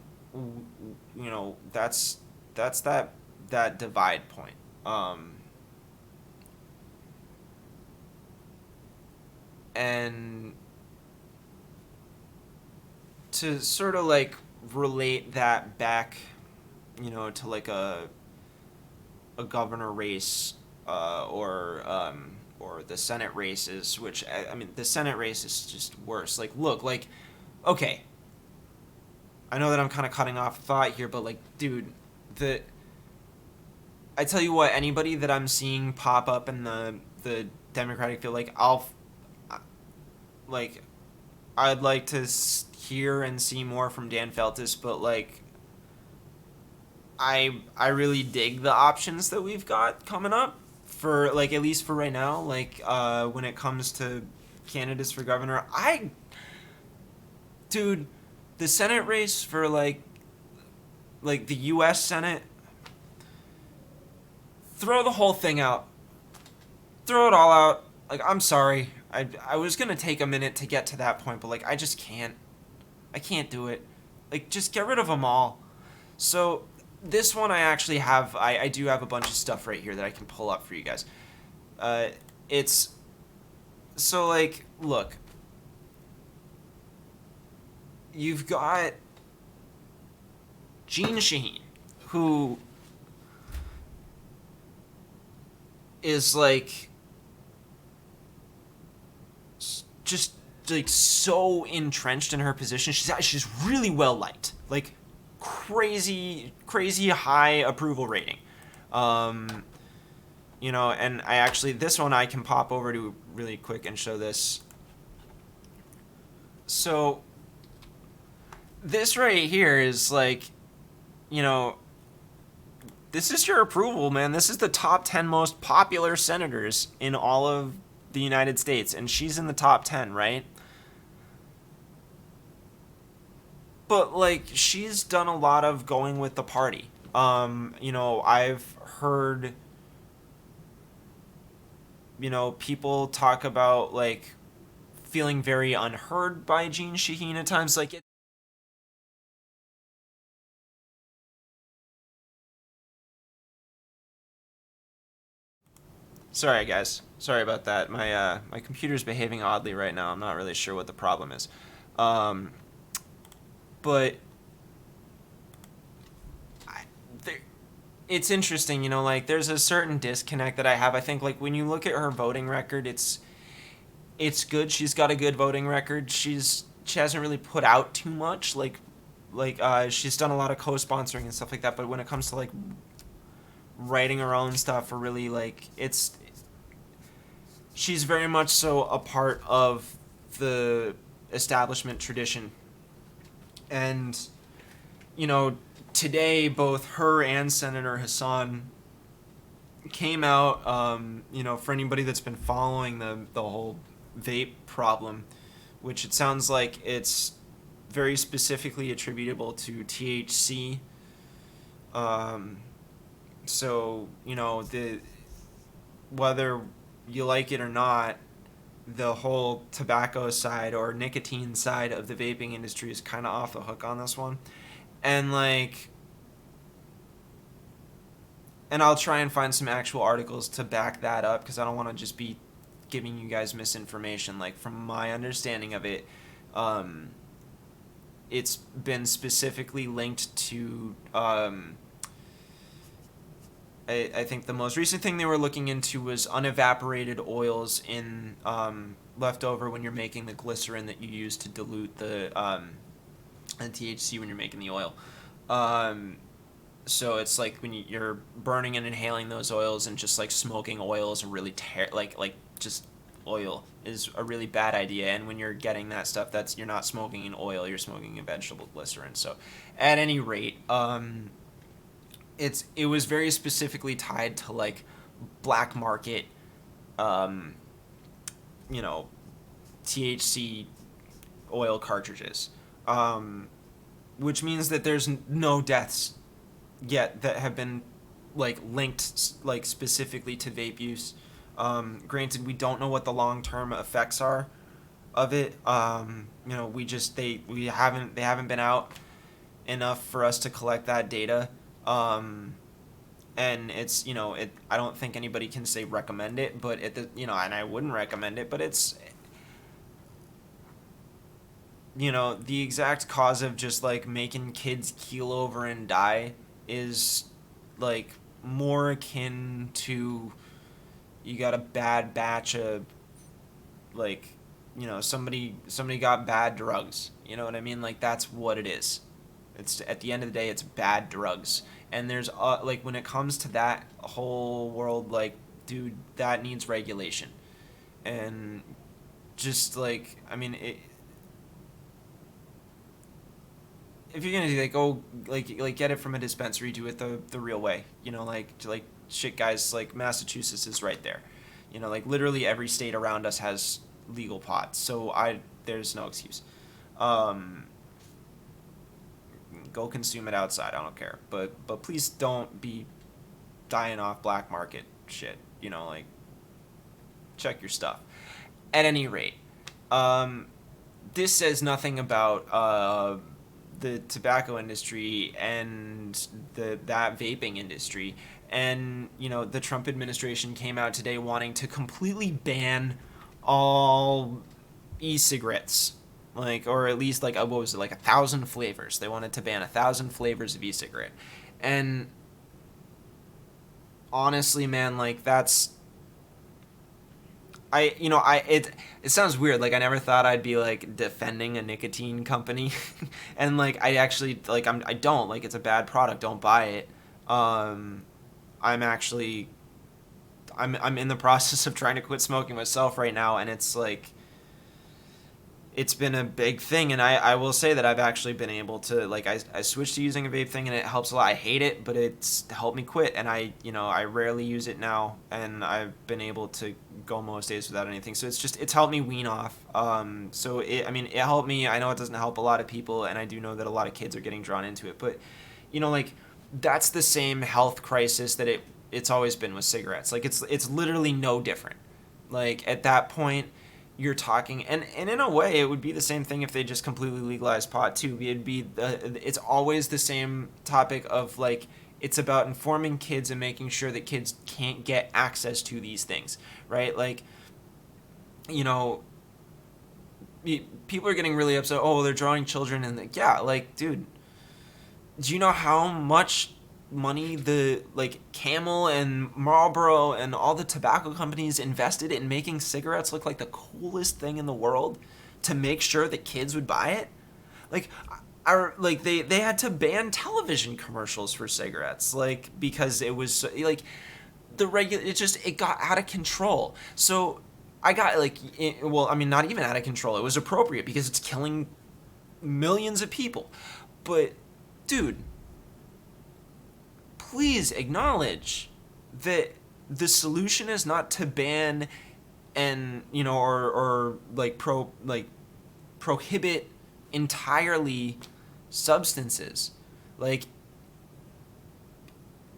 that's that divide point. And to sort of like relate that back, to like a governor race, or the Senate races, which I mean the Senate race is just worse. Like look, like okay, I know that I'm kind of cutting off thought here, but like dude, I tell you what, anybody that I'm seeing pop up in the Democratic field, like I'd like to hear and see more from Dan Feltus, but like I really dig the options that we've got coming up for like, at least for right now, like when it comes to candidates for governor. Dude, the Senate race for like the US Senate, throw the whole thing out. Throw it all out. Like, I'm sorry. I was going to take a minute to get to that point, but, like, I just can't. I can't do it. Like, just get rid of them all. So, this one I actually have, I do have a bunch of stuff right here that I can pull up for you guys. So, like, look. You've got Jeanne Shaheen, who is like just like so entrenched in her position. She's really well liked, like crazy high approval rating. And I actually, this one I can pop over to really quick and show this. So this right here is like, this is your approval, man. This is the top 10 most popular senators in all of the United States, and she's in the top 10, right? But, like, she's done a lot of going with the party. I've heard, people talk about, like, feeling very unheard by Gene Shaheen at times. Like, sorry guys, sorry about that. My computer's behaving oddly right now. I'm not really sure what the problem is. But it's interesting, like there's a certain disconnect that I have. I think like when you look at her voting record, it's good. She's got a good voting record. She hasn't really put out too much. She's done a lot of co-sponsoring and stuff like that. But when it comes to like writing her own stuff, or really like she's very much so a part of the establishment tradition. And today both her and Senator Hassan came out, for anybody that's been following the whole vape problem, which it sounds like it's very specifically attributable to THC. So, whether you like it or not, the whole tobacco side or nicotine side of the vaping industry is kind of off the hook on this one. And I'll try and find some actual articles to back that up, because I don't want to just be giving you guys misinformation. Like, from my understanding of it, it's been specifically linked to, I think the most recent thing they were looking into was unevaporated oils in left over when you're making the glycerin that you use to dilute the THC when you're making the oil. So it's like when you're burning and inhaling those oils, and just like smoking oil is a really just oil is a really bad idea. And when you're getting that stuff, you're not smoking an oil, you're smoking a vegetable glycerin. So at any rate, it was very specifically tied to like black market, THC oil cartridges, which means that there's no deaths yet that have been like linked like specifically to vape use. Granted, we don't know what the long-term effects are of it. They haven't been out enough for us to collect that data. And it's, I don't think anybody can say recommend it, but and I wouldn't recommend it, but it's, the exact cause of just like making kids keel over and die is like more akin to, you got a bad batch of like, somebody got bad drugs, you know what I mean? Like, that's what it is. It's, at the end of the day, it's bad drugs. And there's like, when it comes to that whole world, like, dude, that needs regulation. And just like, I mean, if you're gonna do, like, go like get it from a dispensary, do it the real way. Like shit, guys, like Massachusetts is right there. Like literally every state around us has legal pot, so there's no excuse. Go consume it outside, I don't care, but please don't be dying off black market shit. Like, check your stuff. At any rate, this says nothing about the tobacco industry and that vaping industry. And the Trump administration came out today wanting to completely ban all e-cigarettes, like, or at least like, what was it, like 1,000 flavors. They wanted to ban 1,000 flavors of e-cigarette. And honestly, man, like, that's, it sounds weird. Like, I never thought I'd be like defending a nicotine company, and like, I actually, like, I don't, like, it's a bad product, don't buy it. I'm in the process of trying to quit smoking myself right now, and it's like, it's been a big thing. And I will say that I've actually been able to, like, I switched to using a vape thing, and it helps a lot. I hate it, but it's helped me quit, and I rarely use it now, and I've been able to go most days without anything. So it's helped me wean off. So it helped me. I know it doesn't help a lot of people, and I do know that a lot of kids are getting drawn into it, but like, that's the same health crisis that it's always been with cigarettes. Like, it's literally no different. Like, at that point, you're talking, and in a way it would be the same thing if they just completely legalized pot too. It'd be it's always the same topic of like, it's about informing kids and making sure that kids can't get access to these things, right? Like, you know, people are getting really upset, oh, they're drawing children, and like, yeah, like, dude, do you know how much money the like Camel and Marlboro and all the tobacco companies invested in making cigarettes look like the coolest thing in the world to make sure that kids would buy it? Like, like they had to ban television commercials for cigarettes, like, because it was like it got out of control. So I got like, well, I mean, not even out of control. It was appropriate because it's killing millions of people. But dude, please acknowledge that the solution is not to ban and, you know, or like prohibit entirely substances. Like,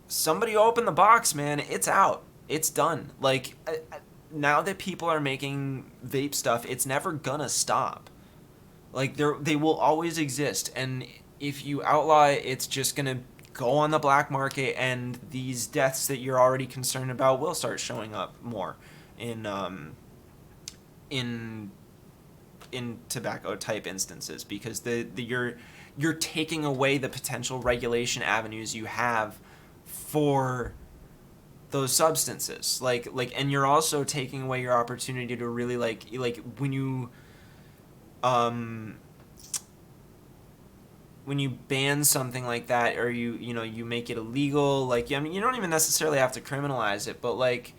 somebody open the box, man. It's out. It's done. Like, now that people are making vape stuff, it's never gonna stop. Like, they will always exist, and if you outlaw it, it's just gonna go on the black market, and these deaths that you're already concerned about will start showing up more in tobacco type instances, because you're taking away the potential regulation avenues you have for those substances, like and you're also taking away your opportunity to really like when you ban something like that, or you make it illegal, like, I mean, you don't even necessarily have to criminalize it, but like,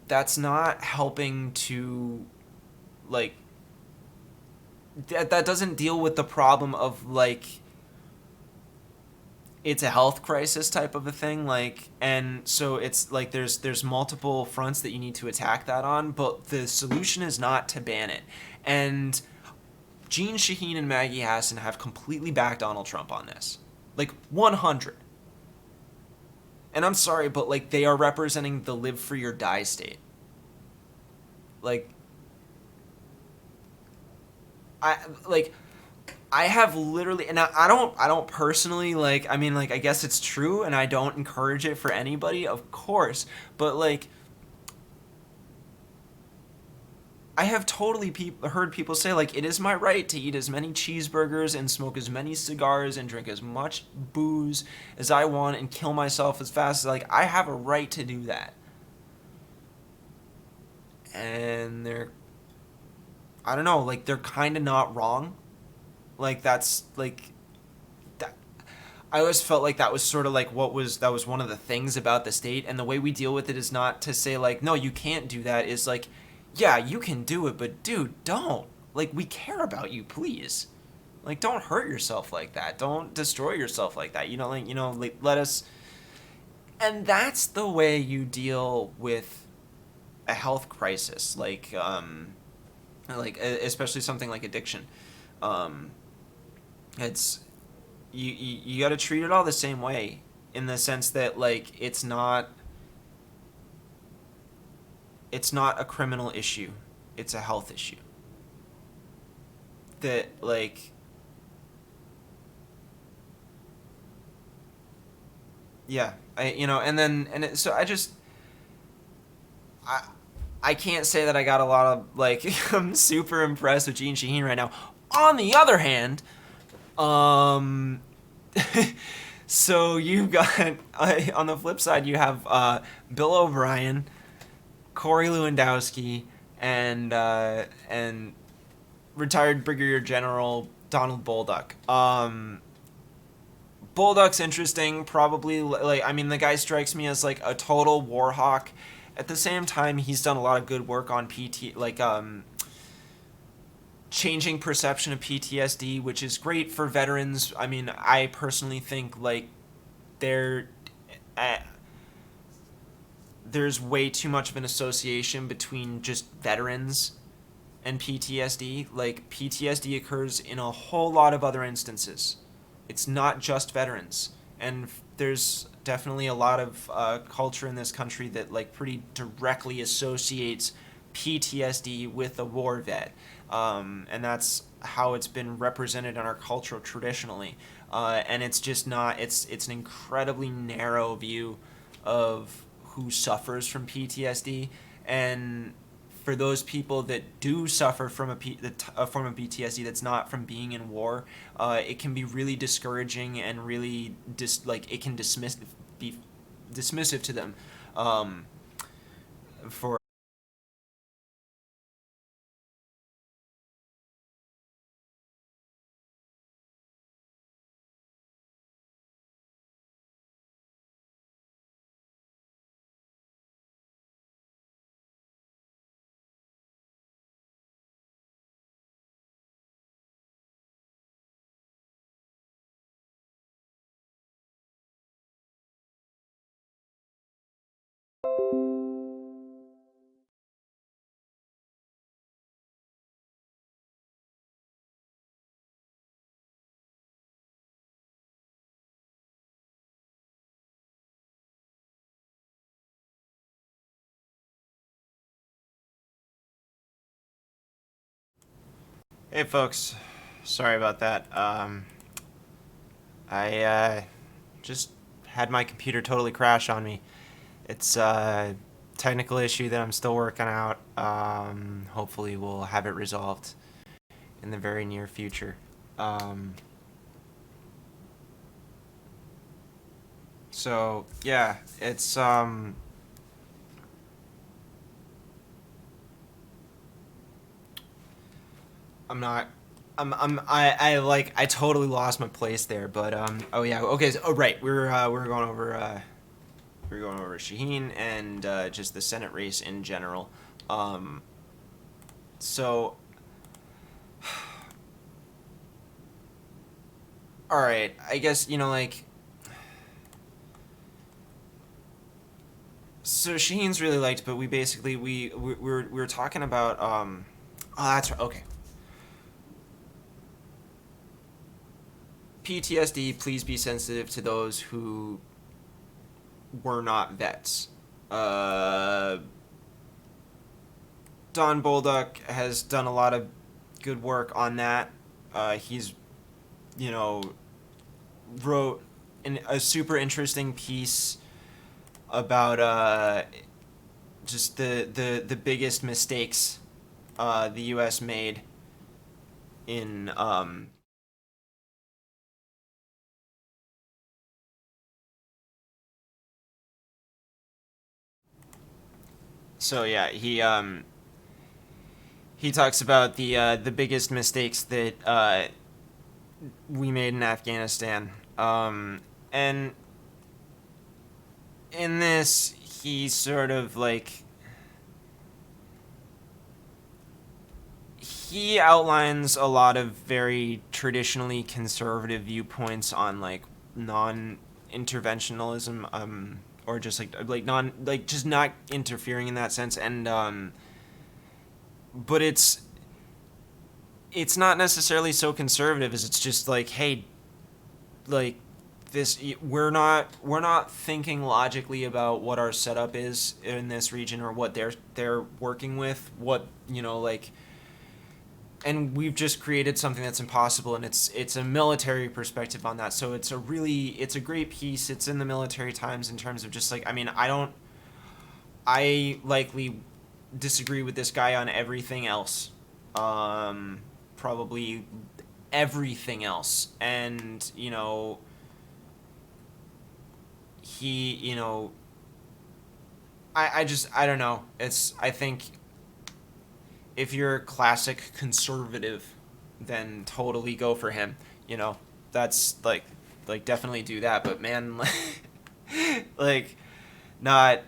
that's not helping to, like, that doesn't deal with the problem of, like, it's a health crisis type of a thing, like, and so it's like there's multiple fronts that you need to attack that on, but the solution is not to ban it. And Gene Shaheen and Maggie Hassan have completely backed Donald Trump on this. Like, 100. And I'm sorry, but, like, they are representing the live free or die state. Like, I have literally, and I don't personally, like, I mean, like, I guess it's true, and I don't encourage it for anybody, of course, but, like, I have totally heard people say, like, it is my right to eat as many cheeseburgers and smoke as many cigars and drink as much booze as I want and kill myself as fast as, like, I have a right to do that. And I don't know, like, they're kind of not wrong. Like, that's, like, that, I always felt like that was sort of like that was one of the things about the state, and the way we deal with it is not to say, like, no, you can't do that, is like, yeah, you can do it, but dude, don't. Like, we care about you, please. Like, don't hurt yourself like that. Don't destroy yourself like that. Like, let us. And that's the way you deal with a health crisis, like especially something like addiction. It's you got to treat it all the same way, in the sense that, like, it's not a criminal issue, it's a health issue. That, like, yeah, so I can't say that I got a lot of, like, I'm super impressed with Gene Shaheen right now. On the other hand, so you've got, on the flip side, you have Bill O'Brien, Corey Lewandowski, and retired Brigadier General Donald Bolduc. Bolduc's interesting, probably, like, I mean, the guy strikes me as, like, a total war hawk. At the same time, he's done a lot of good work on changing perception of PTSD, which is great for veterans. I mean, I personally think, like, there's way too much of an association between just veterans and PTSD. Like, PTSD occurs in a whole lot of other instances. It's not just veterans. And there's definitely a lot of culture in this country that, like, pretty directly associates PTSD with a war vet, and that's how it's been represented in our culture traditionally. And it's just not. It's an incredibly narrow view of who suffers from PTSD, and for those people that do suffer from a form of PTSD that's not from being in war, it can be really discouraging and really it can be dismissive to them. For Hey folks, sorry about that. I just had my computer totally crash on me. It's a technical issue that I'm still working out. Hopefully we'll have it resolved in the very near future. So yeah, it's I'm not. I totally lost my place there, but oh yeah, okay, so, oh right, we're going over Shaheen and just the Senate race in general. So all right, I guess so Shaheen's really liked, but we basically we were talking about oh that's right, okay. PTSD, please be sensitive to those who were not vets. Don Bolduc has done a lot of good work on that. He's, wrote a super interesting piece about just the biggest mistakes the U.S. made in So yeah, he talks about the biggest mistakes that we made in Afghanistan, and in this he sort of he outlines a lot of very traditionally conservative viewpoints on non-interventionalism, or just just not interfering in that sense, and but it's not necessarily so conservative as it's just hey, this we're not thinking logically about what our setup is in this region or what they're working with, what and we've just created something that's impossible, and it's a military perspective on that. So it's a great piece. It's in the Military Times in terms of just I likely disagree with this guy on everything else, probably everything else, and he I don't know. I think if you're a classic conservative, then totally go for him. That's definitely do that. But man, not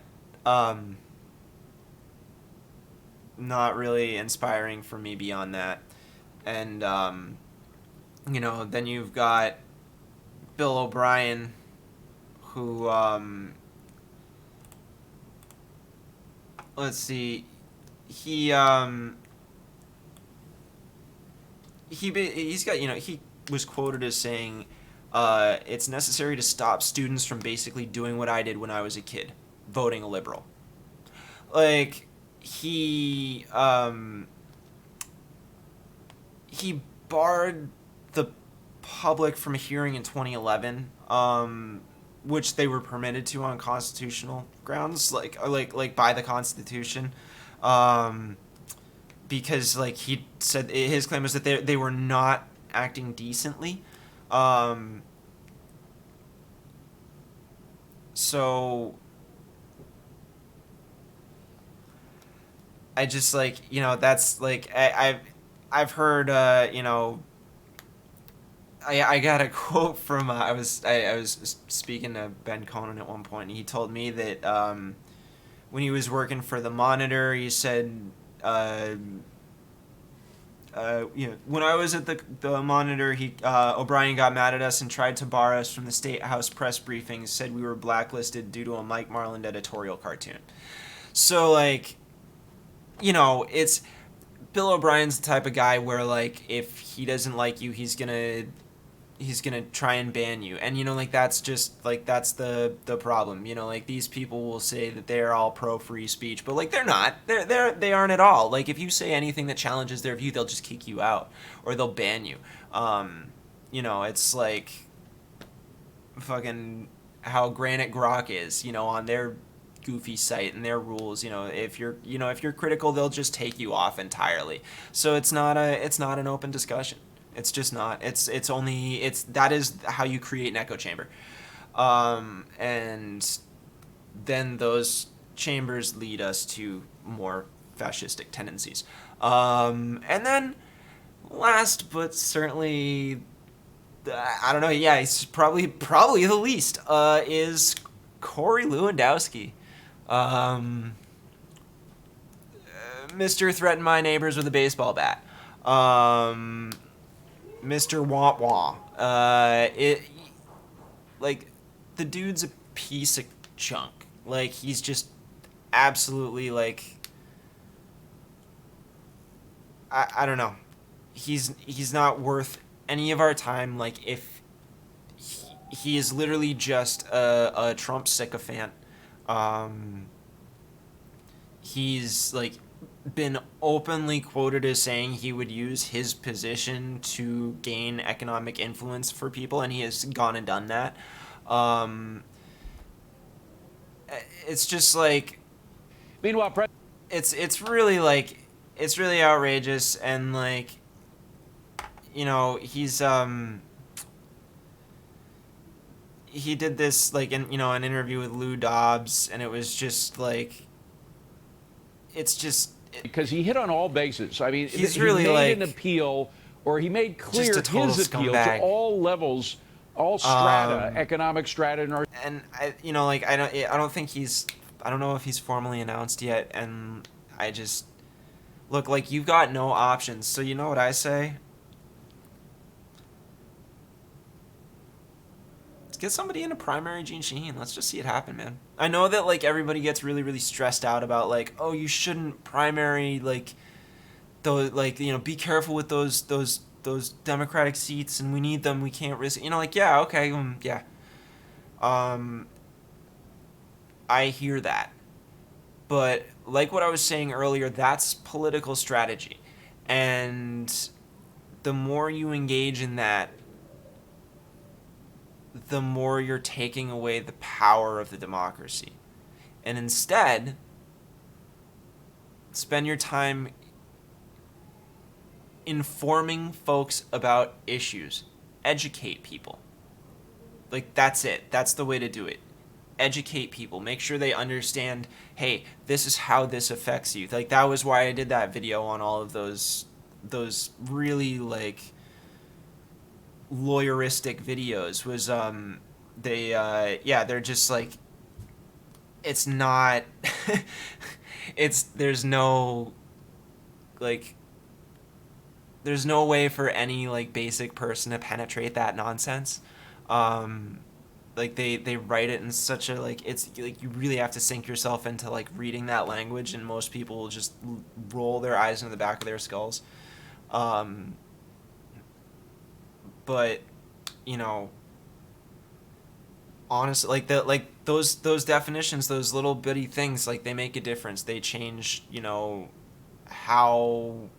not really inspiring for me beyond that. And then you've got Bill O'Brien, who let's see. He's got he was quoted as saying, it's necessary to stop students from basically doing what I did when I was a kid, voting a liberal. he barred the public from hearing in 2011, which they were permitted to on constitutional grounds, like by the Constitution, because like he said his claim was that they were not acting decently. So I just like, that's like I've heard I got a quote from I was speaking to Ben Conan at one point, and he told me that when he was working for the Monitor, he said when I was at the Monitor, O'Brien got mad at us and tried to bar us from the State House press briefings, said we were blacklisted due to a Mike Marland editorial cartoon. So like, it's Bill O'Brien's the type of guy where like if he doesn't like you, he's gonna try and ban you, and like that's just like that's the problem. Like these people will say that they're all pro free speech, but like they're not. They aren't at all. Like if you say anything that challenges their view, they'll just kick you out or they'll ban you. It's like fucking how Granite Grok is, on their goofy site and their rules. If you're critical, they'll just take you off entirely. So it's not an open discussion. It's just not. That is how you create an echo chamber, and then those chambers lead us to more fascistic tendencies. And then, last but certainly, I don't know. Yeah, he's probably the least. Is Corey Lewandowski. Mr. Threaten My Neighbors with a Baseball Bat. Mr. Wah Wah. Like, the dude's a piece of junk. Like, he's just absolutely, like, I don't know. He's not worth any of our time. Like, if he is literally just a Trump sycophant. He's, like, been openly quoted as saying he would use his position to gain economic influence for people, and he has gone and done that. It's just like, meanwhile, it's really like, it's really outrageous, and like, he's he did this like in an interview with Lou Dobbs, and it was just like, it's just because he hit on all bases. I mean, he's he really made like an appeal, or he made clear just a total his appeal scumbag. to all levels, all strata, economic strata, and I don't think I don't know if he's formally announced yet, and I just look like you've got no options. So you know what I say? Let's get somebody in a primary, Gene Shaheen. Let's just see it happen, man. I know that like everybody gets really, really stressed out about like, oh, you shouldn't primary, like those, like, be careful with those Democratic seats, and we need them. We can't risk, like, yeah, okay, yeah. I hear that, but like what I was saying earlier, that's political strategy, and the more you engage in that, the more you're taking away the power of the democracy. And instead, spend your time informing folks about issues. Educate people. Like, that's it. That's the way to do it. Educate people. Make sure they understand, hey, this is how this affects you. Like, that was why I did that video on all of those really, like, lawyeristic videos. Was they're just like, it's not there's no way for any like basic person to penetrate that nonsense. Like they write it in such a like, it's like you really have to sink yourself into like reading that language, and most people will just roll their eyes into the back of their skulls. But honestly, those definitions, those little bitty things, like they make a difference. They change, how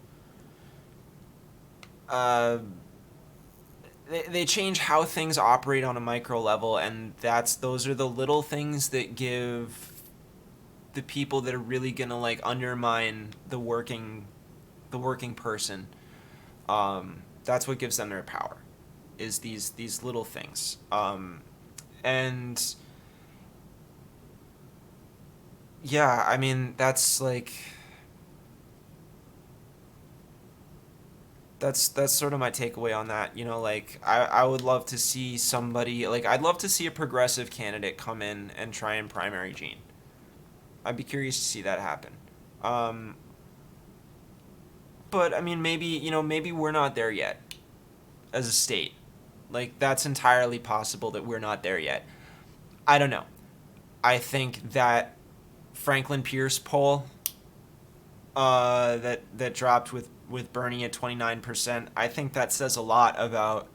they change how things operate on a micro level, and those are the little things that give the people that are really gonna like undermine the working person. That's what gives them their power, is these little things. And yeah, I mean that's like that's sort of my takeaway on that. Like I would love to see somebody, like I'd love to see a progressive candidate come in and try and primary Gene. I'd be curious to see that happen. But I mean, maybe we're not there yet as a state. Like that's entirely possible that we're not there yet. I don't know. I think that Franklin Pierce poll that dropped with Bernie at 29%, I think that says a lot about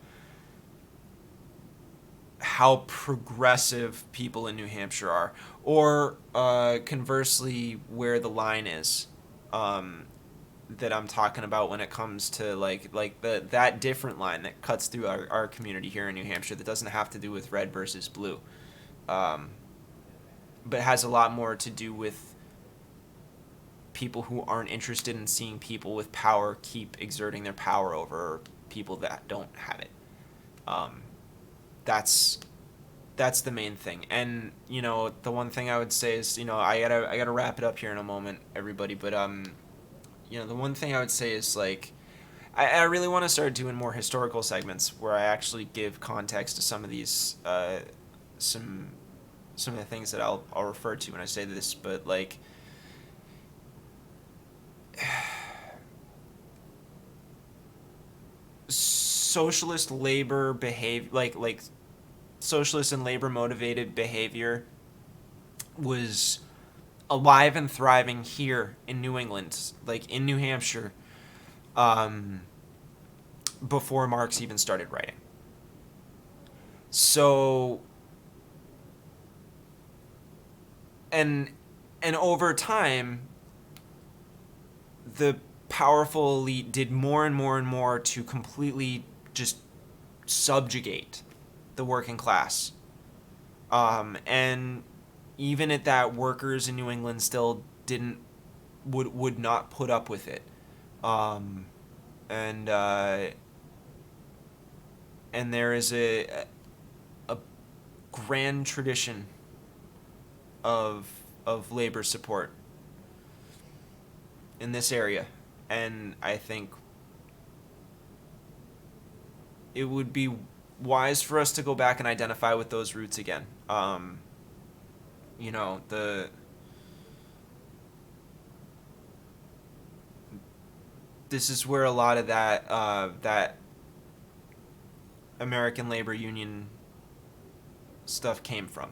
how progressive people in New Hampshire are, or conversely, where the line is that I'm talking about when it comes to that different line that cuts through our community here in New Hampshire, that doesn't have to do with red versus blue, but has a lot more to do with people who aren't interested in seeing people with power keep exerting their power over people that don't have it. That's the main thing. And the one thing I would say is, I gotta wrap it up here in a moment, everybody, but the one thing I would say is, like, I really want to start doing more historical segments where I actually give context to some of these some of the things that I'll refer to when I say this, but like socialist labor behavior, like socialist and labor motivated behavior was alive and thriving here in New England, like in New Hampshire, before Marx even started writing. So, and over time, the powerful elite did more and more and more to completely just subjugate the working class. And even at that, workers in New England still would not put up with it. And there is a grand tradition of labor support in this area, and I think it would be wise for us to go back and identify with those roots again. This is where a lot of that American labor union stuff came from.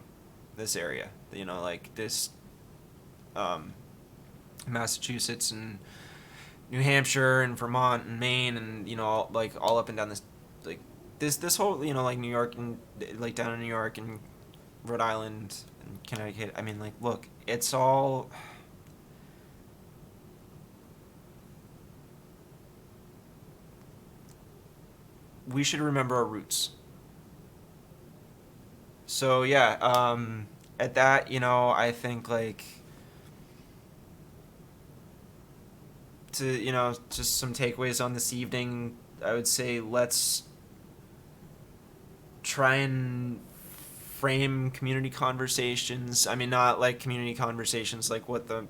This area, like this, Massachusetts and New Hampshire and Vermont and Maine and all up and down this whole like New York and like down in New York and Rhode Island and Connecticut. I mean, like, look, it's all we should remember our roots. So yeah, at that, I think like to just some takeaways on this evening, I would say let's try and frame community conversations. I mean, not like community conversations like what the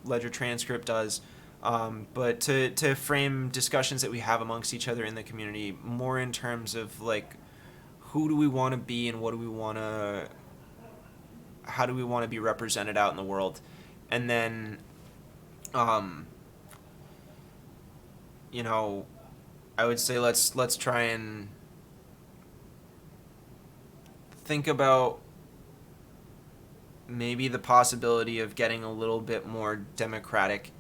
Ledger transcript does, but to frame discussions that we have amongst each other in the community more in terms of like, who do we want to be and how do we want to be represented out in the world? And then, I would say let's try and think about maybe the possibility of getting a little bit more democratic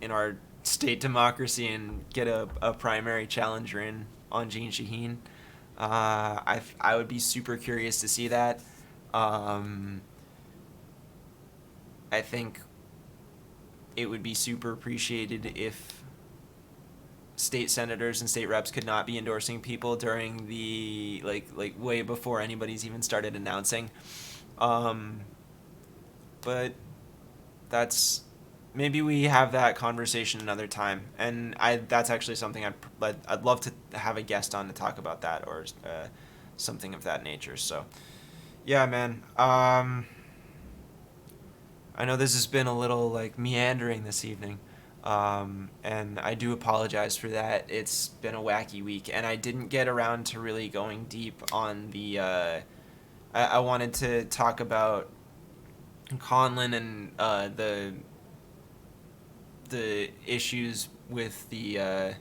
in our state democracy and get a primary challenger in on Jean Shaheen. I would be super curious to see that. I think it would be super appreciated if state senators and state reps could not be endorsing people during the like way before anybody's even started announcing. But that's maybe we have that conversation another time, and that's actually something I'd love to have a guest on to talk about that, or something of that nature. So yeah, man. I know this has been a little like meandering this evening, and I do apologize for that. It's been a wacky week, and I didn't get around to really going deep on the. I wanted to talk about Conlon and the issues with the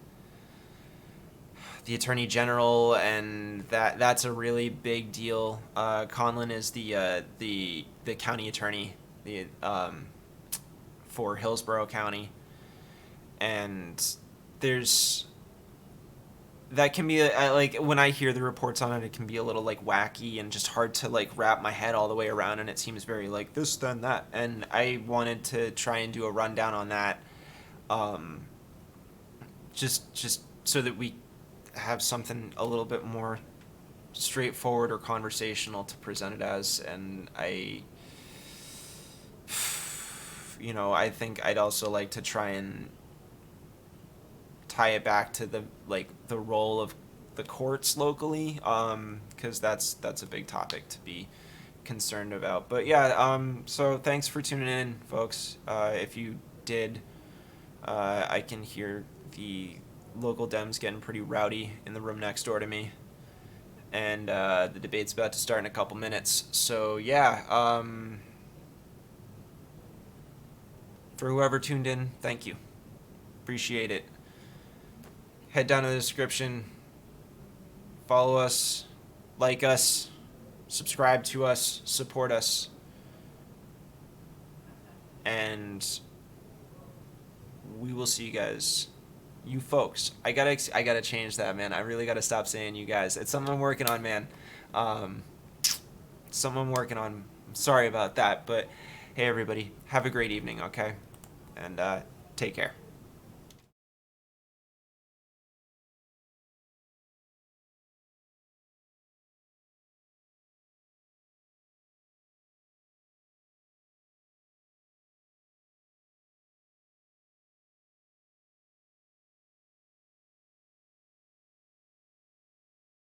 Attorney General, and that's a really big deal. Conlon is the county attorney for Hillsborough County, and that can be like when I hear the reports on it, it can be a little like wacky and just hard to like wrap my head all the way around, and it seems very like this then that, and I wanted to try and do a rundown on that, just so that we have something a little bit more straightforward or conversational to present it as. And I think I'd also like to try and tie it back to the role of the courts locally, because that's a big topic to be concerned about. But yeah, so thanks for tuning in, folks. If you did, I can hear the local Dems getting pretty rowdy in the room next door to me, and the debate's about to start in a couple minutes. So yeah, for whoever tuned in, thank you. Appreciate it. Head down to the description, follow us, like us, subscribe to us, support us, and we will see you guys. You folks. I gotta change that, man. I really gotta stop saying you guys. It's something I'm working on, man. Something I'm working on. I'm sorry about that, but hey, everybody, have a great evening, okay? And take care.